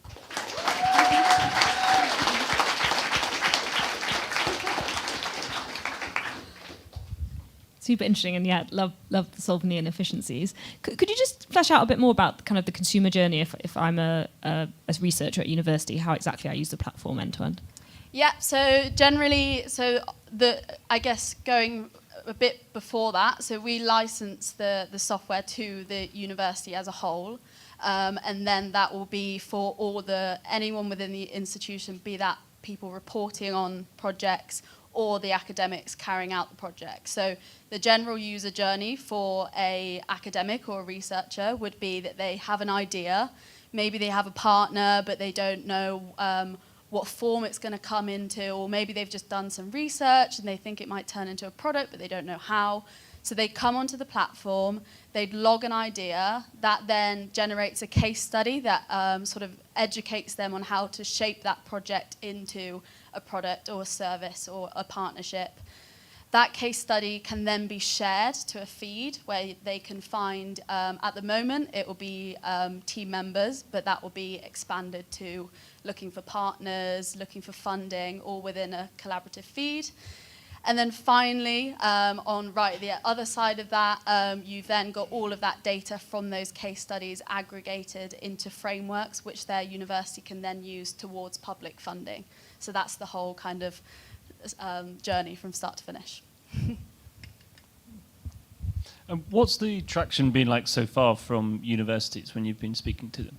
Super interesting, and yeah, love solving the inefficiencies. Could you just flesh out a bit more about kind of the consumer journey? If I'm a researcher at university, how exactly I use the platform end to end? Yeah, so generally, I guess going a bit before that, so we license the software to the university as a whole, and then that will be for anyone within the institution, be that people reporting on projects or the academics carrying out the project. So the general user journey for a academic or a researcher would be that they have an idea, maybe they have a partner, but they don't know what form it's going to come into, or maybe they've just done some research and they think it might turn into a product, but they don't know how. So they come onto the platform, they'd log an idea, that then generates a case study that sort of educates them on how to shape that project into a product or a service or a partnership. That case study can then be shared to a feed where they can find, at the moment, it will be team members, but that will be expanded to looking for partners, looking for funding, all within a collaborative feed. And then finally, on the other side of that, you've then got all of that data from those case studies aggregated into frameworks, which their university can then use towards public funding. So that's the whole kind of journey from start to finish. And what's the traction been like so far from universities when you've been speaking to them?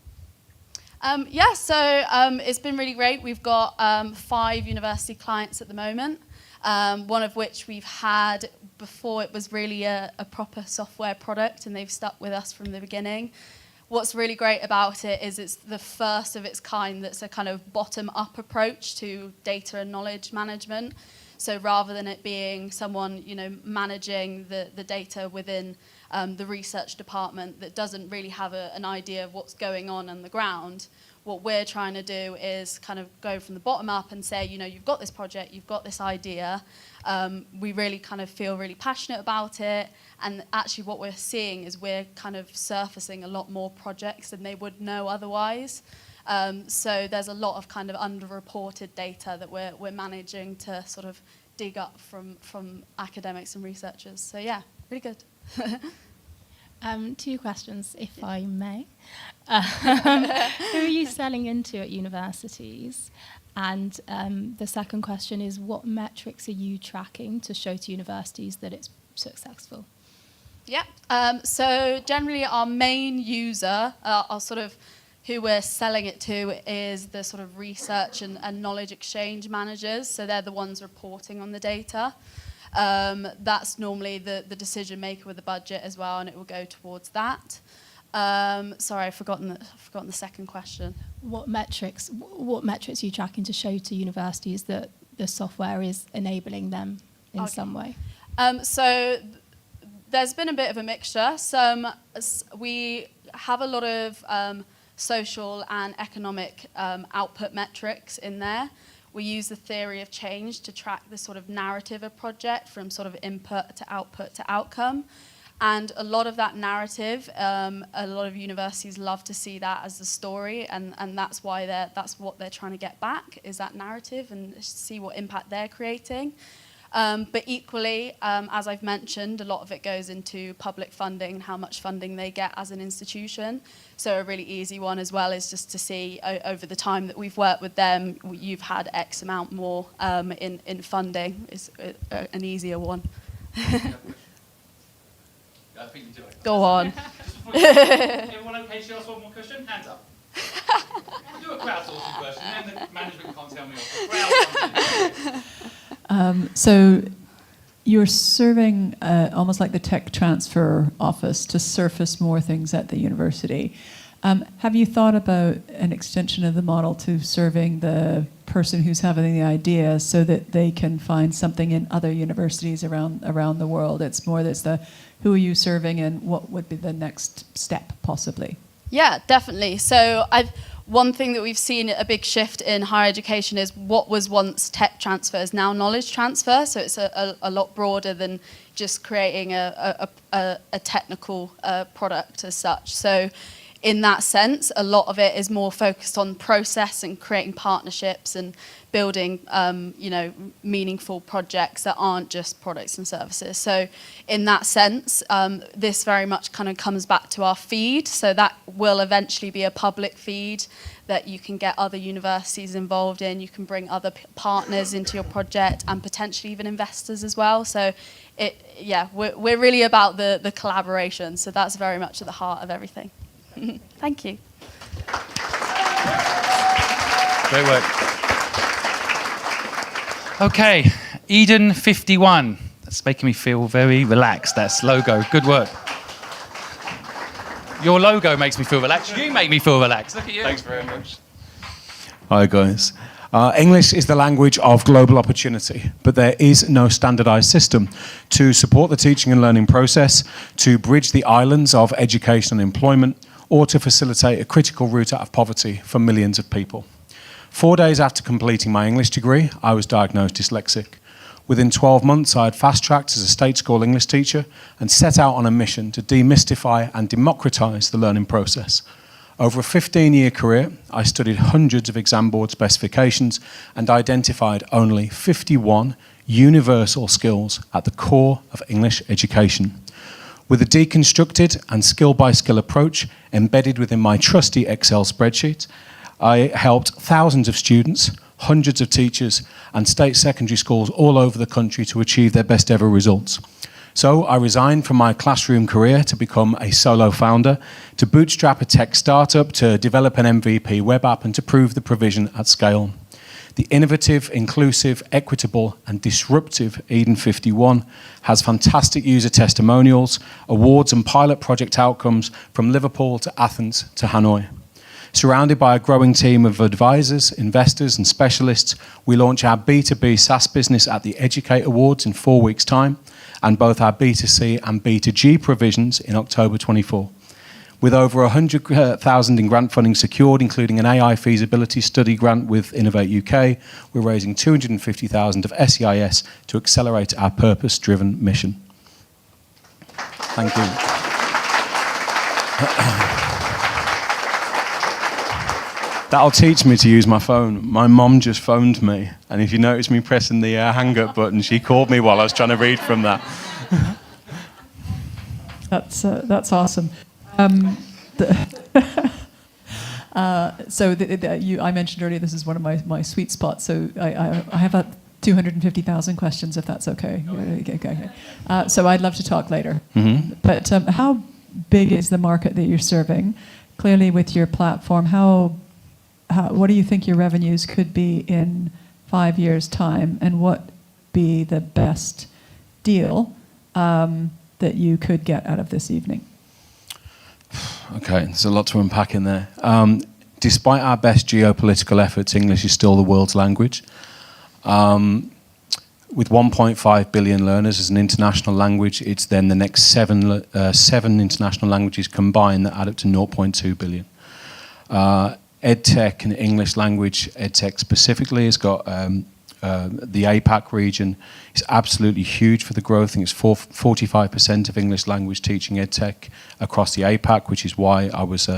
It's been really great. We've got 5 university clients at the moment. One of which we've had before it was really a proper software product, and they've stuck with us from the beginning. What's really great about it is it's the first of its kind that's a kind of bottom-up approach to data and knowledge management. So rather than it being someone, managing the data within the research department that doesn't really have an idea of what's going on the ground, what we're trying to do is kind of go from the bottom up and say, you've got this project, you've got this idea. We really kind of feel really passionate about it. And actually what we're seeing is we're kind of surfacing a lot more projects than they would know otherwise. So there's a lot of kind of underreported data that we're managing to sort of dig up from academics and researchers. So yeah, really good. 2 questions, if I may. Who are you selling into at universities? And the second question is, what metrics are you tracking to show to universities that it's successful? Yeah. So generally our main user, our sort of who we're selling it to, is the sort of research and knowledge exchange managers. So they're the ones reporting on the data. That's normally the decision maker with the budget as well, and it will go towards that. Sorry, I've forgotten the second question. What metrics are you tracking to show to universities that the software is enabling them in some way? So there's been a bit of a mixture. We have a lot of social and economic output metrics in there. We use the theory of change to track the sort of narrative of project from sort of input to output to outcome. And a lot of that narrative, a lot of universities love to see that as the story, and that's why that's what they're trying to get back, is that narrative and see what impact they're creating. But equally, as I've mentioned, a lot of it goes into public funding and how much funding they get as an institution. So a really easy one as well is just to see over the time that we've worked with them, you've had X amount more in funding is an easier one. I think you do it. Go on. Everyone okay? Should I ask one more question? Hands up. We'll do a crowdsourcing question, and then the management can't tell me off. So you're serving almost like the tech transfer office to surface more things at the university. Have you thought about an extension of the model to serving the person who's having the idea so that they can find something in other universities around the world? It's more that's the who are you serving and what would be the next step possibly? Yeah, definitely. So one thing that we've seen a big shift in higher education is what was once tech transfer is now knowledge transfer. So it's a lot broader than just creating a technical product as such. So in that sense, a lot of it is more focused on process and creating partnerships and building, meaningful projects that aren't just products and services. So in that sense, this very much kind of comes back to our feed. So that will eventually be a public feed that you can get other universities involved in. You can bring other partners into your project and potentially even investors as well. So we're really about the collaboration. So that's very much at the heart of everything. Thank you. Great work. Okay, EdenFiftyOne. That's making me feel very relaxed. That's logo. Good work. Your logo makes me feel relaxed. You make me feel relaxed. Look at you. Thanks very much. Hi, guys. English is the language of global opportunity, but there is no standardized system to support the teaching and learning process, to bridge the islands of education and employment, or to facilitate a critical route out of poverty for millions of people. 4 days after completing my English degree, I was diagnosed dyslexic. Within 12 months, I had fast-tracked as a state school English teacher and set out on a mission to demystify and democratise the learning process. Over a 15-year career, I studied hundreds of exam board specifications and identified only 51 universal skills at the core of English education. With a deconstructed and skill-by-skill approach embedded within my trusty Excel spreadsheet, I helped thousands of students, hundreds of teachers, and state secondary schools all over the country to achieve their best ever results. So I resigned from my classroom career to become a solo founder, to bootstrap a tech startup, to develop an MVP web app, and to prove the provision at scale. The innovative, inclusive, equitable, and disruptive EdenFiftyOne has fantastic user testimonials, awards, and pilot project outcomes from Liverpool to Athens to Hanoi. Surrounded by a growing team of advisors, investors, and specialists, we launch our B2B SaaS business at the Educate Awards in 4 weeks' time, and both our B2C and B2G provisions in October 24. With over 100,000 in grant funding secured, including an AI feasibility study grant with Innovate UK, we're raising 250,000 of SEIS to accelerate our purpose-driven mission. Thank you. That'll teach me to use my phone. My mom just phoned me, and if you notice me pressing the hang-up button, she called me while I was trying to read from that. That's awesome. I mentioned earlier this is one of my sweet spots, so I have 250,000 questions, if that's okay. Okay. So I'd love to talk later. Mm-hmm. But how big is the market that you're serving? Clearly, with your platform, what do you think your revenues could be in 5 years' time, and what be the best deal that you could get out of this evening? Okay, there's a lot to unpack in there. Despite our best geopolitical efforts, English is still the world's language. With 1.5 billion learners as an international language, it's then the next seven international languages combined that add up to 0.2 billion. EdTech and English language, EdTech specifically, has got the APAC region is absolutely huge for the growth. I think it's 45% of English language teaching EdTech across the APAC, which is why I was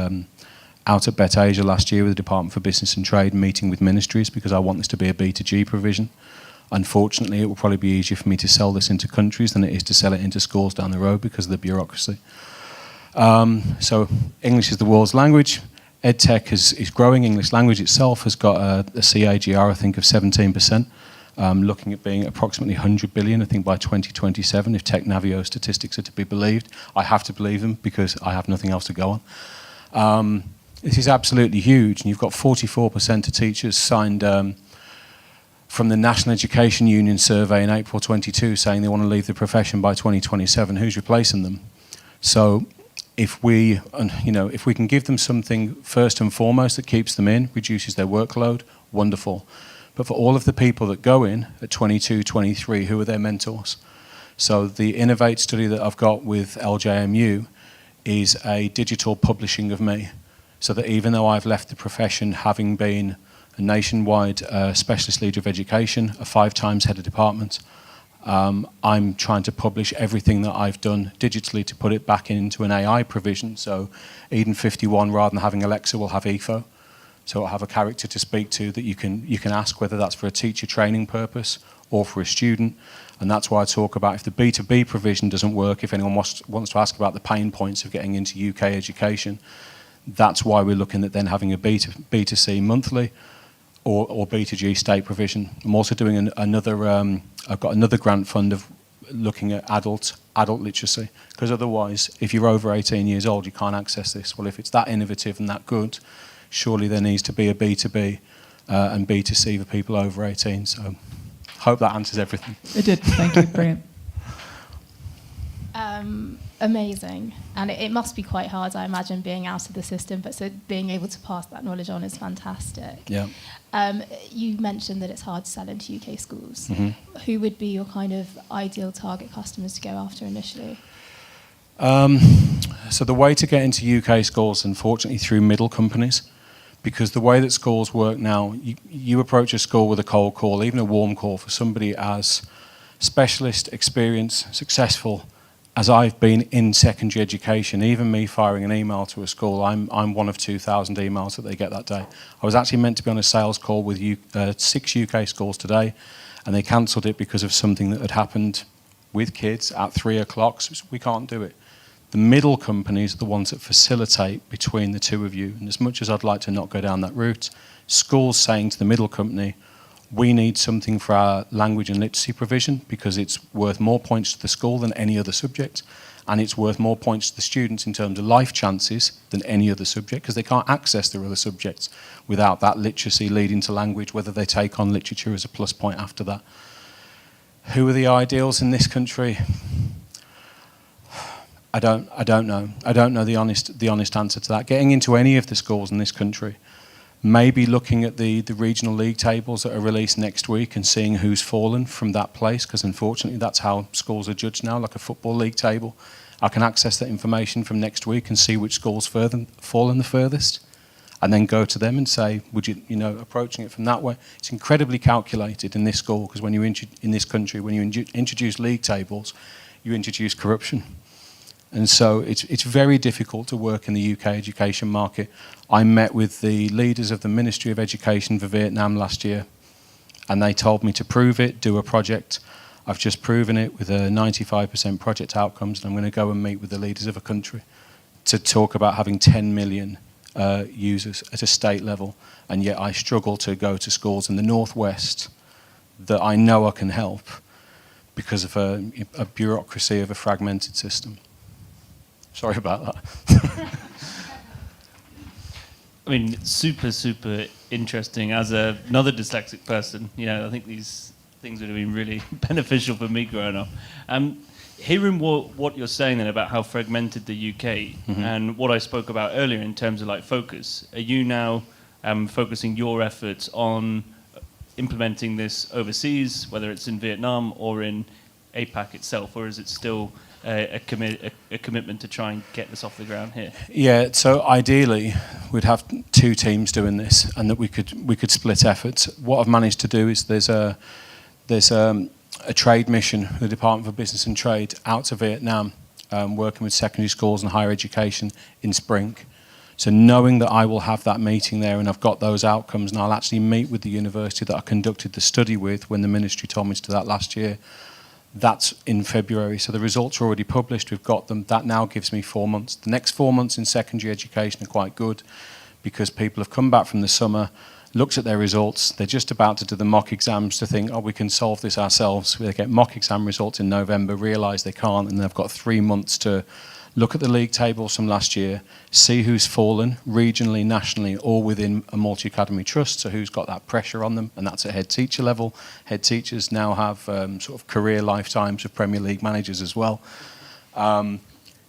out at Bet Asia last year with the Department for Business and Trade, meeting with ministries, because I want this to be a B2G provision. Unfortunately, it will probably be easier for me to sell this into countries than it is to sell it into schools down the road because of the bureaucracy. So English is the world's language. EdTech is growing. English language itself has got a CAGR, I think, of 17%, looking at being approximately 100 billion, I think, by 2027, if TechNavio statistics are to be believed. I have to believe them because I have nothing else to go on. This is absolutely huge, and you've got 44% of teachers signed from the National Education Union survey in April 22 saying they want to leave the profession by 2027. Who's replacing them? So if we can give them something first and foremost that keeps them in, reduces their workload, wonderful. But for all of the people that go in at 22, 23, who are their mentors? So the Innovate study that I've got with LJMU is a digital publishing of me. so that even though I've left the profession, having been a nationwide specialist leader of education, a 5 times head of department, I'm trying to publish everything that I've done digitally to put it back into an AI provision. So EdenFiftyOne, rather than having Alexa, will have EFO. So it'll have a character to speak to that you can ask, whether that's for a teacher training purpose or for a student. And that's why I talk about, if the B2B provision doesn't work, if anyone wants to ask about the pain points of getting into UK education, that's why we're looking at then having a B2C monthly or B2G state provision. I'm also doing another, I've got another grant fund of looking at adult literacy, because otherwise, if you're over 18 years old, you can't access this. Well, if it's that innovative and that good, surely there needs to be a B2B and B2C for people over 18. So hope that answers everything. It did. Thank you. Brilliant. Amazing. And it must be quite hard, I imagine, being out of the system, but so being able to pass that knowledge on is fantastic. Yeah. You mentioned that it's hard to sell into UK schools. Mm-hmm. Who would be your kind of ideal target customers to go after initially? So the way to get into UK schools, unfortunately, through middle companies, because the way that schools work now, you approach a school with a cold call, even a warm call, for somebody as specialist, experienced, successful as I've been in secondary education. Even me firing an email to a school, I'm one of 2,000 emails that they get that day. I was actually meant to be on a sales call with 6 UK schools today, and they cancelled it because of something that had happened with kids at 3 o'clock, so we can't do it. The middle companies are the ones that facilitate between the two of you. And as much as I'd like to not go down that route, schools saying to the middle company, we need something for our language and literacy provision because it's worth more points to the school than any other subject, and it's worth more points to the students in terms of life chances than any other subject, because they can't access their other subjects without that literacy leading to language, whether they take on literature as a plus point after that. Who are the ideals in this country? I don't know. I don't know the honest answer to that. Getting into any of the schools in this country, maybe looking at the regional league tables that are released next week and seeing who's fallen from that place, because unfortunately that's how schools are judged now, like a football league table. I can access that information from next week and see which schools fallen the furthest, and then go to them and say, would you, approaching it from that way. It's incredibly calculated in this school, because when you in this country, when you introduce league tables, you introduce corruption. And so it's very difficult to work in the UK education market. I met with the leaders of the Ministry of Education for Vietnam last year, and they told me to prove it, do a project. I've just proven it with a 95% project outcomes, and I'm going to go and meet with the leaders of a country to talk about having 10 million users at a state level. And yet I struggle to go to schools in the Northwest that I know I can help because of a bureaucracy of a fragmented system. Sorry about that. I mean, super interesting. As another dyslexic person, I think these things would have been really beneficial for me growing up. Hearing what you're saying then about how fragmented the UK and what I spoke about earlier in terms of like focus, are you now focusing your efforts on implementing this overseas, whether it's in Vietnam or in APAC itself, or is it still a commitment to try and get this off the ground here? Yeah, so ideally we'd have 2 teams doing this, and that we could split efforts. What I've managed to do is there's a trade mission, the Department for Business and Trade, out to Vietnam, working with secondary schools and higher education in spring. So knowing that I will have that meeting there and I've got those outcomes, and I'll actually meet with the university that I conducted the study with when the ministry told me to do that last year. That's in February, so the results are already published, we've got them. That now gives me 4 months. The next 4 months in secondary education are quite good, because people have come back from the summer, looked at their results, they're just about to do the mock exams to think, we can solve this ourselves. They get mock exam results in November, realise they can't, and they've got 3 months to look at the league tables from last year, see who's fallen regionally, nationally, or within a multi-academy trust, so who's got that pressure on them, and that's at head teacher level. Head teachers now have sort of career lifetimes of Premier League managers as well.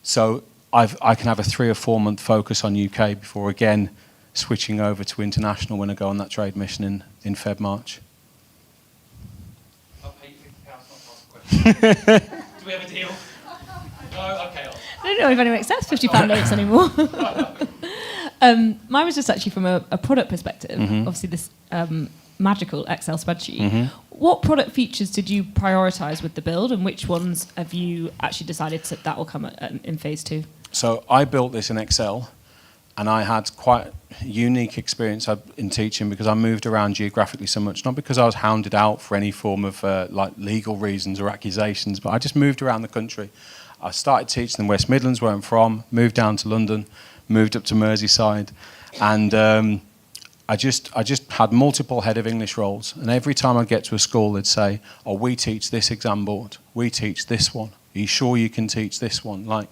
So I can have a 3 or 4 month focus on UK before again switching over to international when I go on that trade mission in Feb, March. I'll pay you £50 not to ask a question. Do we have a deal? No? Okay. I don't know if anyone accepts £50 notes anymore. Mine was just actually from a product perspective. Obviously, this magical Excel spreadsheet. What product features did you prioritise with the build, and which ones have you actually decided that will come in phase 2? So I built this in Excel, and I had quite a unique experience in teaching because I moved around geographically so much, not because I was hounded out for any form of like legal reasons or accusations, but I just moved around the country. I started teaching in West Midlands, where I'm from, moved down to London, moved up to Merseyside, and I just had multiple head of English roles, and every time I'd get to a school, they'd say, "Oh, we teach this exam board. We teach this one. Are you sure you can teach this one?" Like,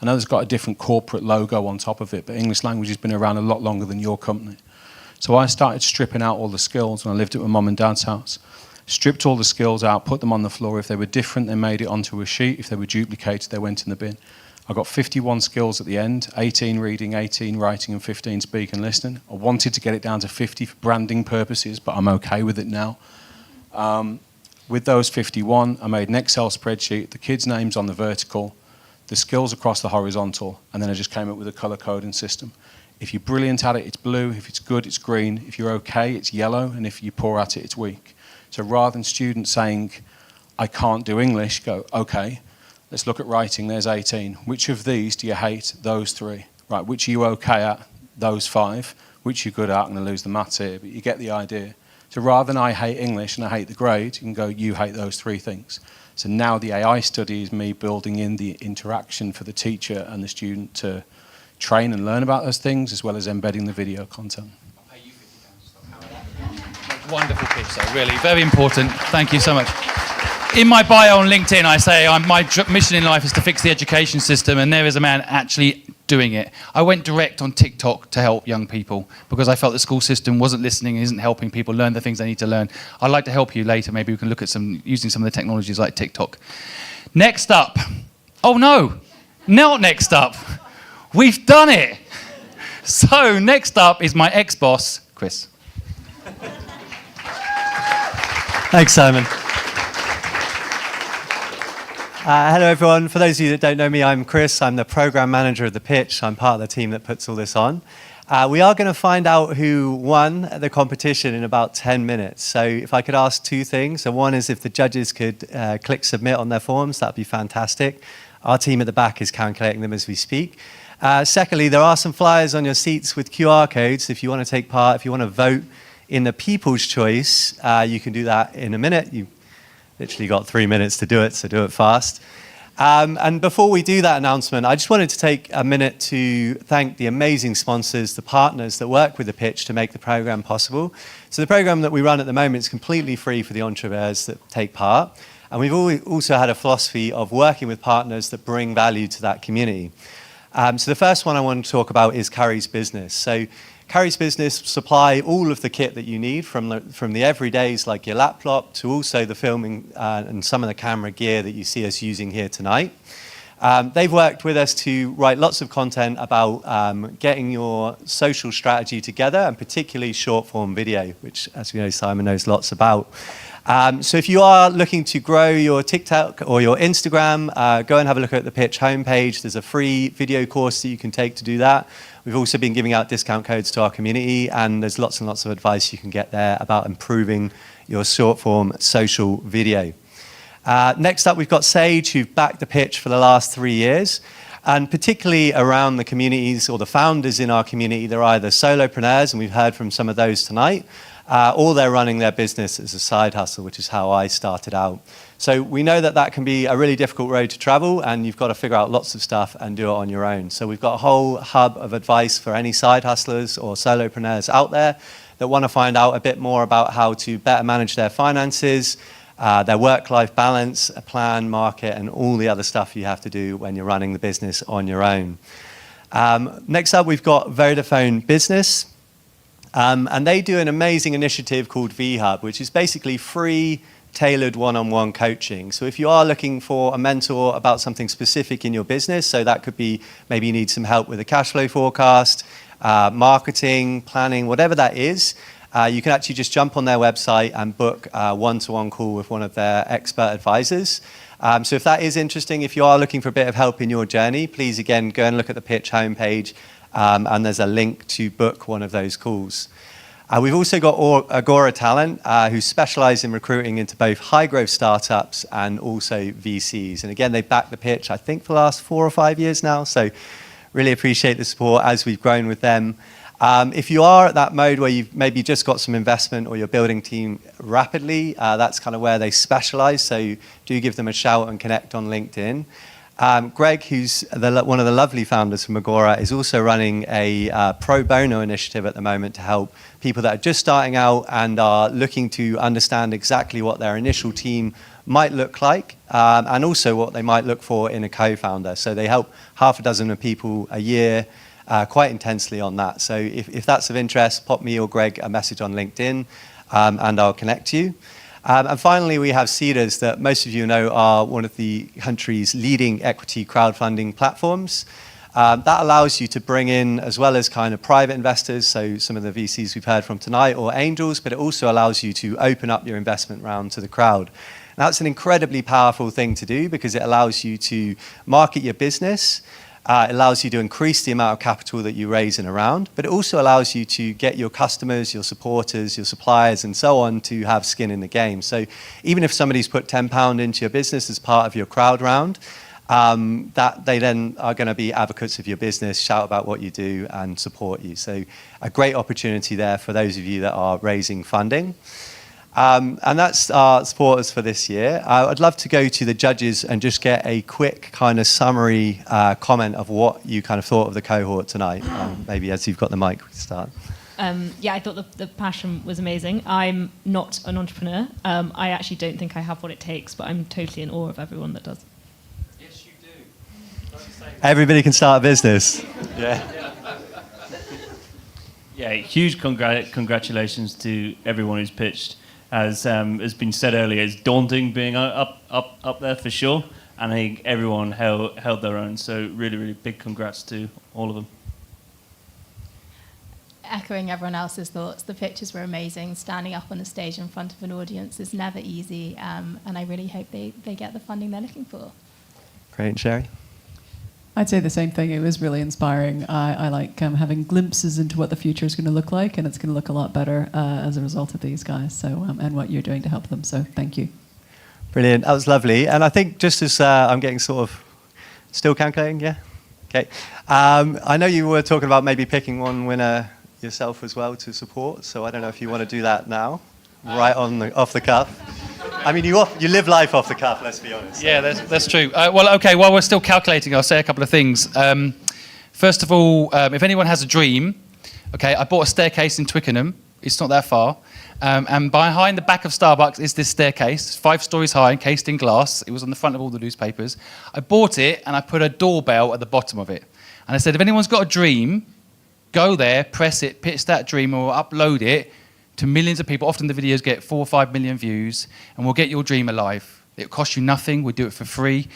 I know there's got a different corporate logo on top of it, but English language has been around a lot longer than your company. So I started stripping out all the skills when I lived at my mum and dad's house. Stripped all the skills out, put them on the floor. If they were different, they made it onto a sheet. If they were duplicated, they went in the bin. I got 51 skills at the end, 18 reading, 18 writing, and 15 speaking and listening. I wanted to get it down to 50 for branding purposes, but I'm okay with it now. With those 51, I made an Excel spreadsheet, the kids' names on the vertical, the skills across the horizontal, and then I just came up with a colour coding system. If you're brilliant at it, it's blue. If it's good, it's green. If you're okay, it's yellow. And if you're poor at it, it's weak. So rather than students saying, "I can't do English," go, "Okay, let's look at writing. There's 18. Which of these do you hate? Those 3. Right, which are you okay at? Those 5. Which you're good at? I'm going to lose the maths here, but you get the idea. So rather than I hate English and I hate the grade, you can go, you hate those 3 things. So now the AI study is me building in the interaction for the teacher and the student to train and learn about those things, as well as embedding the video content. Wonderful pitch, though, really. Very important. Thank you so much. In my bio on LinkedIn, I say my mission in life is to fix the education system, and there is a man actually doing it. I went direct on TikTok to help young people because I felt the school system wasn't listening, isn't helping people learn the things they need to learn. I'd like to help you later. Maybe we can look at using some of the technologies like TikTok. Next up. Oh, no. Not next up. We've done it. So next up is my ex-boss, Chris. Thanks, Simon. Hello, everyone. For those of you that don't know me, I'm Chris. I'm the program manager of the pitch. I'm part of the team that puts all this on. We are going to find out who won the competition in about 10 minutes. So if I could ask 2 things. So one is if the judges could click submit on their forms, that'd be fantastic. Our team at the back is calculating them as we speak. Secondly, there are some flyers on your seats with QR codes. If you want to take part, if you want to vote in the People's Choice, you can do that in a minute. You've literally got 3 minutes to do it, so do it fast. And before we do that announcement, I just wanted to take a minute to thank the amazing sponsors, the partners that work with the pitch to make the program possible. So the program that we run at the moment is completely free for the entrepreneurs that take part. And we've also had a philosophy of working with partners that bring value to that community. So the first one I want to talk about is Carrie's Business. So Carrie's Business supply all of the kit that you need from the everydays like your laptop to also the filming and some of the camera gear that you see us using here tonight. They've worked with us to write lots of content about getting your social strategy together, and particularly short form video, which, as we know, Simon knows lots about. So if you are looking to grow your TikTok or your Instagram, go and have a look at the pitch homepage. There's a free video course that you can take to do that. We've also been giving out discount codes to our community, and there's lots and lots of advice you can get there about improving your short form social video. Next up, we've got Sage, who've backed the pitch for the last 3 years. And particularly around the communities or the founders in our community, they're either solopreneurs, and we've heard from some of those tonight, or they're running their business as a side hustle, which is how I started out. So we know that that can be a really difficult road to travel, and you've got to figure out lots of stuff and do it on your own. So we've got a whole hub of advice for any side hustlers or solopreneurs out there that want to find out a bit more about how to better manage their finances, their work-life balance, a plan, market, and all the other stuff you have to do when you're running the business on your own. Next up, we've got Vodafone Business. And they do an amazing initiative called VHub, which is basically free, tailored one-on-one coaching. So if you are looking for a mentor about something specific in your business, so that could be maybe you need some help with a cash flow forecast, marketing, planning, whatever that is, You can actually just jump on their website and book a one-to-one call with one of their expert advisors. So if that is interesting, if you are looking for a bit of help in your journey, please, again, go and look at the Pitch homepage, and there's a link to book one of those calls. We've also got Agora Talent, who specialize in recruiting into both high-growth startups and also VCs. And again, they back the Pitch, I think, for the last 4 or 5 years now. So really appreciate the support as we've grown with them. If you are at that mode where you've maybe just got some investment or you're building team rapidly, that's kind of where they specialize. So do give them a shout and connect on LinkedIn. Greg, who's one of the lovely founders from Agora, is also running a pro bono initiative at the moment to help people that are just starting out and are looking to understand exactly what their initial team might look like, and also what they might look for in a co-founder. So they help half a dozen of people a year quite intensely on that. So if that's of interest, pop me or Greg a message on LinkedIn, and I'll connect you. And finally, we have Seedrs, that most of you know are one of the country's leading equity crowdfunding platforms. That allows you to bring in, as well as kind of private investors, so some of the VCs we've heard from tonight, or angels, but it also allows you to open up your investment round to the crowd. Now, that's an incredibly powerful thing to do because it allows you to market your business. It allows you to increase the amount of capital that you raise in a round, but it also allows you to get your customers, your supporters, your suppliers, and so on to have skin in the game. So even if somebody's put £10 into your business as part of your crowd round, that they then are going to be advocates of your business, shout about what you do, and support you. So a great opportunity there for those of you that are raising funding. And that's our supporters for this year. I'd love to go to the judges and just get a quick kind of summary comment of what you kind of thought of the cohort tonight. Maybe as you've got the mic, we can start. Yeah, I thought the passion was amazing. I'm not an entrepreneur. I actually don't think I have what it takes, but I'm totally in awe of everyone that does. Yes, you do. Everybody can start a business. Yeah. Yeah, huge congratulations to everyone who's pitched. As has been said earlier, it's daunting being up there for sure, and I think everyone held their own. So really, really big congrats to all of them. Echoing everyone else's thoughts, the pitches were amazing. Standing up on the stage in front of an audience is never easy, and I really hope they get the funding they're looking for. Great, Sherry. I'd say the same thing. It was really inspiring. I like having glimpses into what the future is going to look like, and it's going to look a lot better as a result of these guys. So, and what you're doing to help them. So, thank you. Brilliant. That was lovely. And I think just as I'm getting sort of still calculating, yeah. Okay. I know you were talking about maybe picking one winner yourself as well to support. So I don't know if you want to do that now, right off the cuff. I mean, you live life off the cuff, let's be honest. Yeah, that's true. Well, okay, while we're still calculating, I'll say a couple of things. First of all, if anyone has a dream, okay, I bought a staircase in Twickenham. It's not that far. And behind the back of Starbucks is this staircase, 5 stories high, encased in glass. It was on the front of all the newspapers. I bought it, and I put a doorbell at the bottom of it. And I said, if anyone's got a dream, go there, press it, pitch that dream, or upload it to millions of people. Often the videos get 4 or 5 million views, and we'll get your dream alive. It costs you nothing. We do it for free.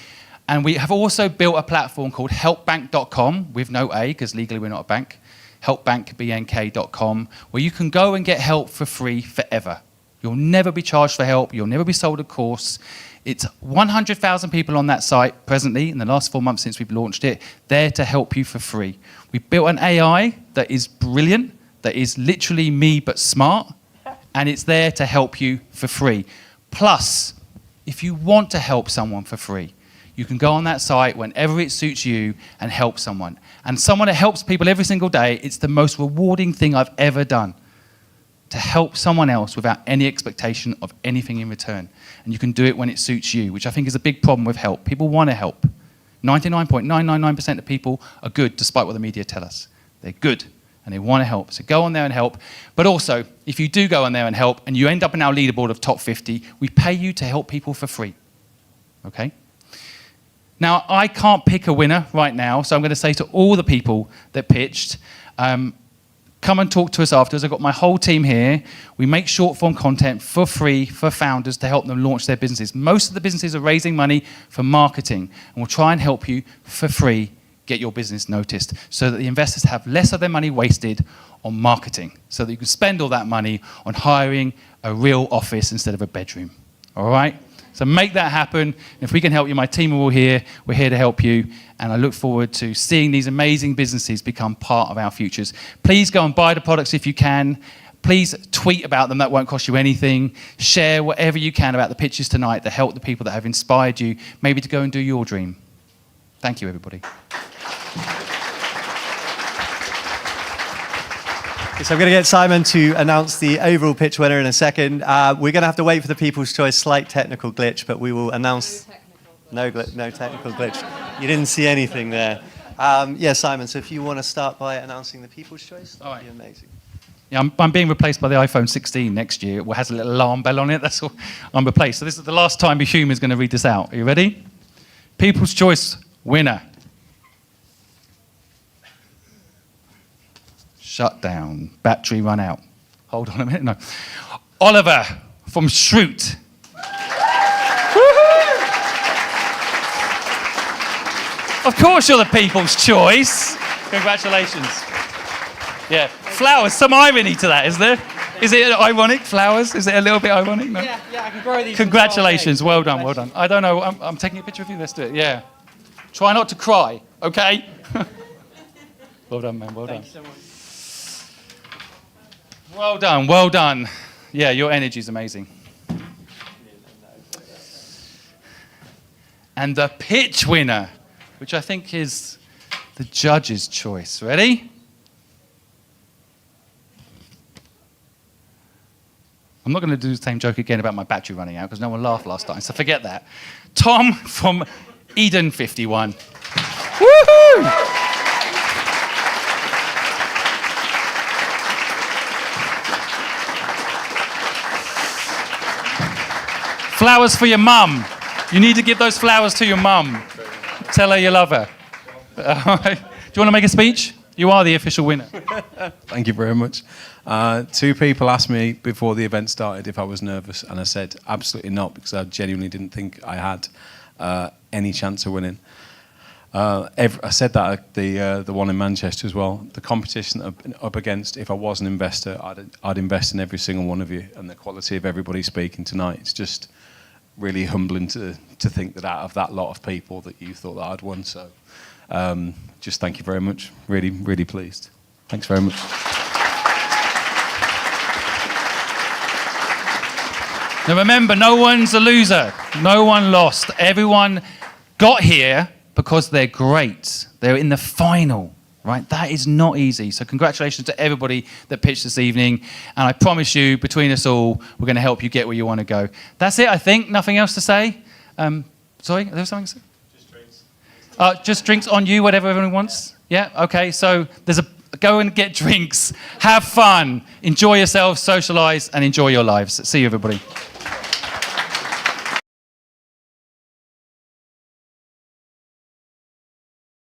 And we have also built a platform called HelpBnk.com, with no A, because legally we're not a bank, HelpBnk.com, where you can go and get help for free forever. You'll never be charged for help. You'll never be sold a course. It's 100,000 people on that site presently, in the last 4 months since we've launched it, there to help you for free. We built an AI that is brilliant, that is literally me but smart, and it's there to help you for free. Plus, if you want to help someone for free, you can go on that site whenever it suits you and help someone. And someone that helps people every single day, it's the most rewarding thing I've ever done, to help someone else without any expectation of anything in return. And you can do it when it suits you, which I think is a big problem with help. People want to help. 99.999% of people are good, despite what the media tell us. They're good, and they want to help. So go on there and help. But also, if you do go on there and help, and you end up in our leaderboard of top 50, we pay you to help people for free. Okay? Now, I can't pick a winner right now, so I'm going to say to all the people that pitched, come and talk to us afterwards. I've got my whole team here. We make short-form content for free for founders to help them launch their businesses. Most of the businesses are raising money for marketing, and we'll try and help you for free get your business noticed so that the investors have less of their money wasted on marketing, so that you can spend all that money on hiring a real office instead of a bedroom. All right? So make that happen. And if we can help you, my team are all here. We're here to help you. And I look forward to seeing these amazing businesses become part of our futures. Please go and buy the products if you can. Please tweet about them. That won't cost you anything. Share whatever you can about the pitches tonight to help the people that have inspired you, maybe to go and do your dream. Thank you, everybody. So I'm going to get Simon to announce the overall pitch winner in a second. We're going to have to wait for the People's Choice, slight technical glitch, but we will announce... No technical glitch. You didn't see anything there. Yeah, Simon, so if you want to start by announcing the People's Choice, that would be amazing. Yeah, I'm being replaced by the iPhone 16 next year. It has a little alarm bell on it. That's all. I'm replaced. So this is the last time a human is going to read this out. Are you ready? People's Choice winner. Shut down. Battery run out. Hold on a minute. No. Oliver from Shroot. Of course you're the People's Choice. Congratulations. Yeah. Flowers. Some irony to that, is there? Is it ironic? Flowers? Is it a little bit ironic? No? Yeah, I can grow these. Congratulations. Well done, well done. I don't know. I'm taking a picture of you. Let's do it. Yeah. Try not to cry, okay? Well done, man. Well done. Thank you so much. Well done, well done. Yeah, your energy is amazing. And the pitch winner, which I think is the judge's choice. Ready? I'm not going to do the same joke again about my battery running out because no one laughed last time, so forget that. Tom from EdenFiftyOne. Woohoo! Flowers for your mum. You need to give those flowers to your mum. Tell her you love her. Do you want to make a speech? You are the official winner. Thank you very much. 2 people asked me before the event started if I was nervous, and I said absolutely not, because I genuinely didn't think I had any chance of winning. I said that at the one in Manchester as well. The competition up against, if I was an investor, I'd invest in every single one of you, and the quality of everybody speaking tonight, it's just really humbling to think that out of that lot of people that you thought that I'd won. So just thank you very much. Really, really pleased. Thanks very much. Now remember, no one's a loser. No one lost. Everyone got here because they're great. They're in the final, right? That is not easy. So congratulations to everybody that pitched this evening. And I promise you, between us all, we're going to help you get where you want to go. That's it, I think. Nothing else to say? Sorry, is there something to say? Just drinks. Just drinks on you, whatever everyone wants? Yeah, okay. So go and get drinks. Have fun. Enjoy yourselves, socialise, and enjoy your lives. See you, everybody.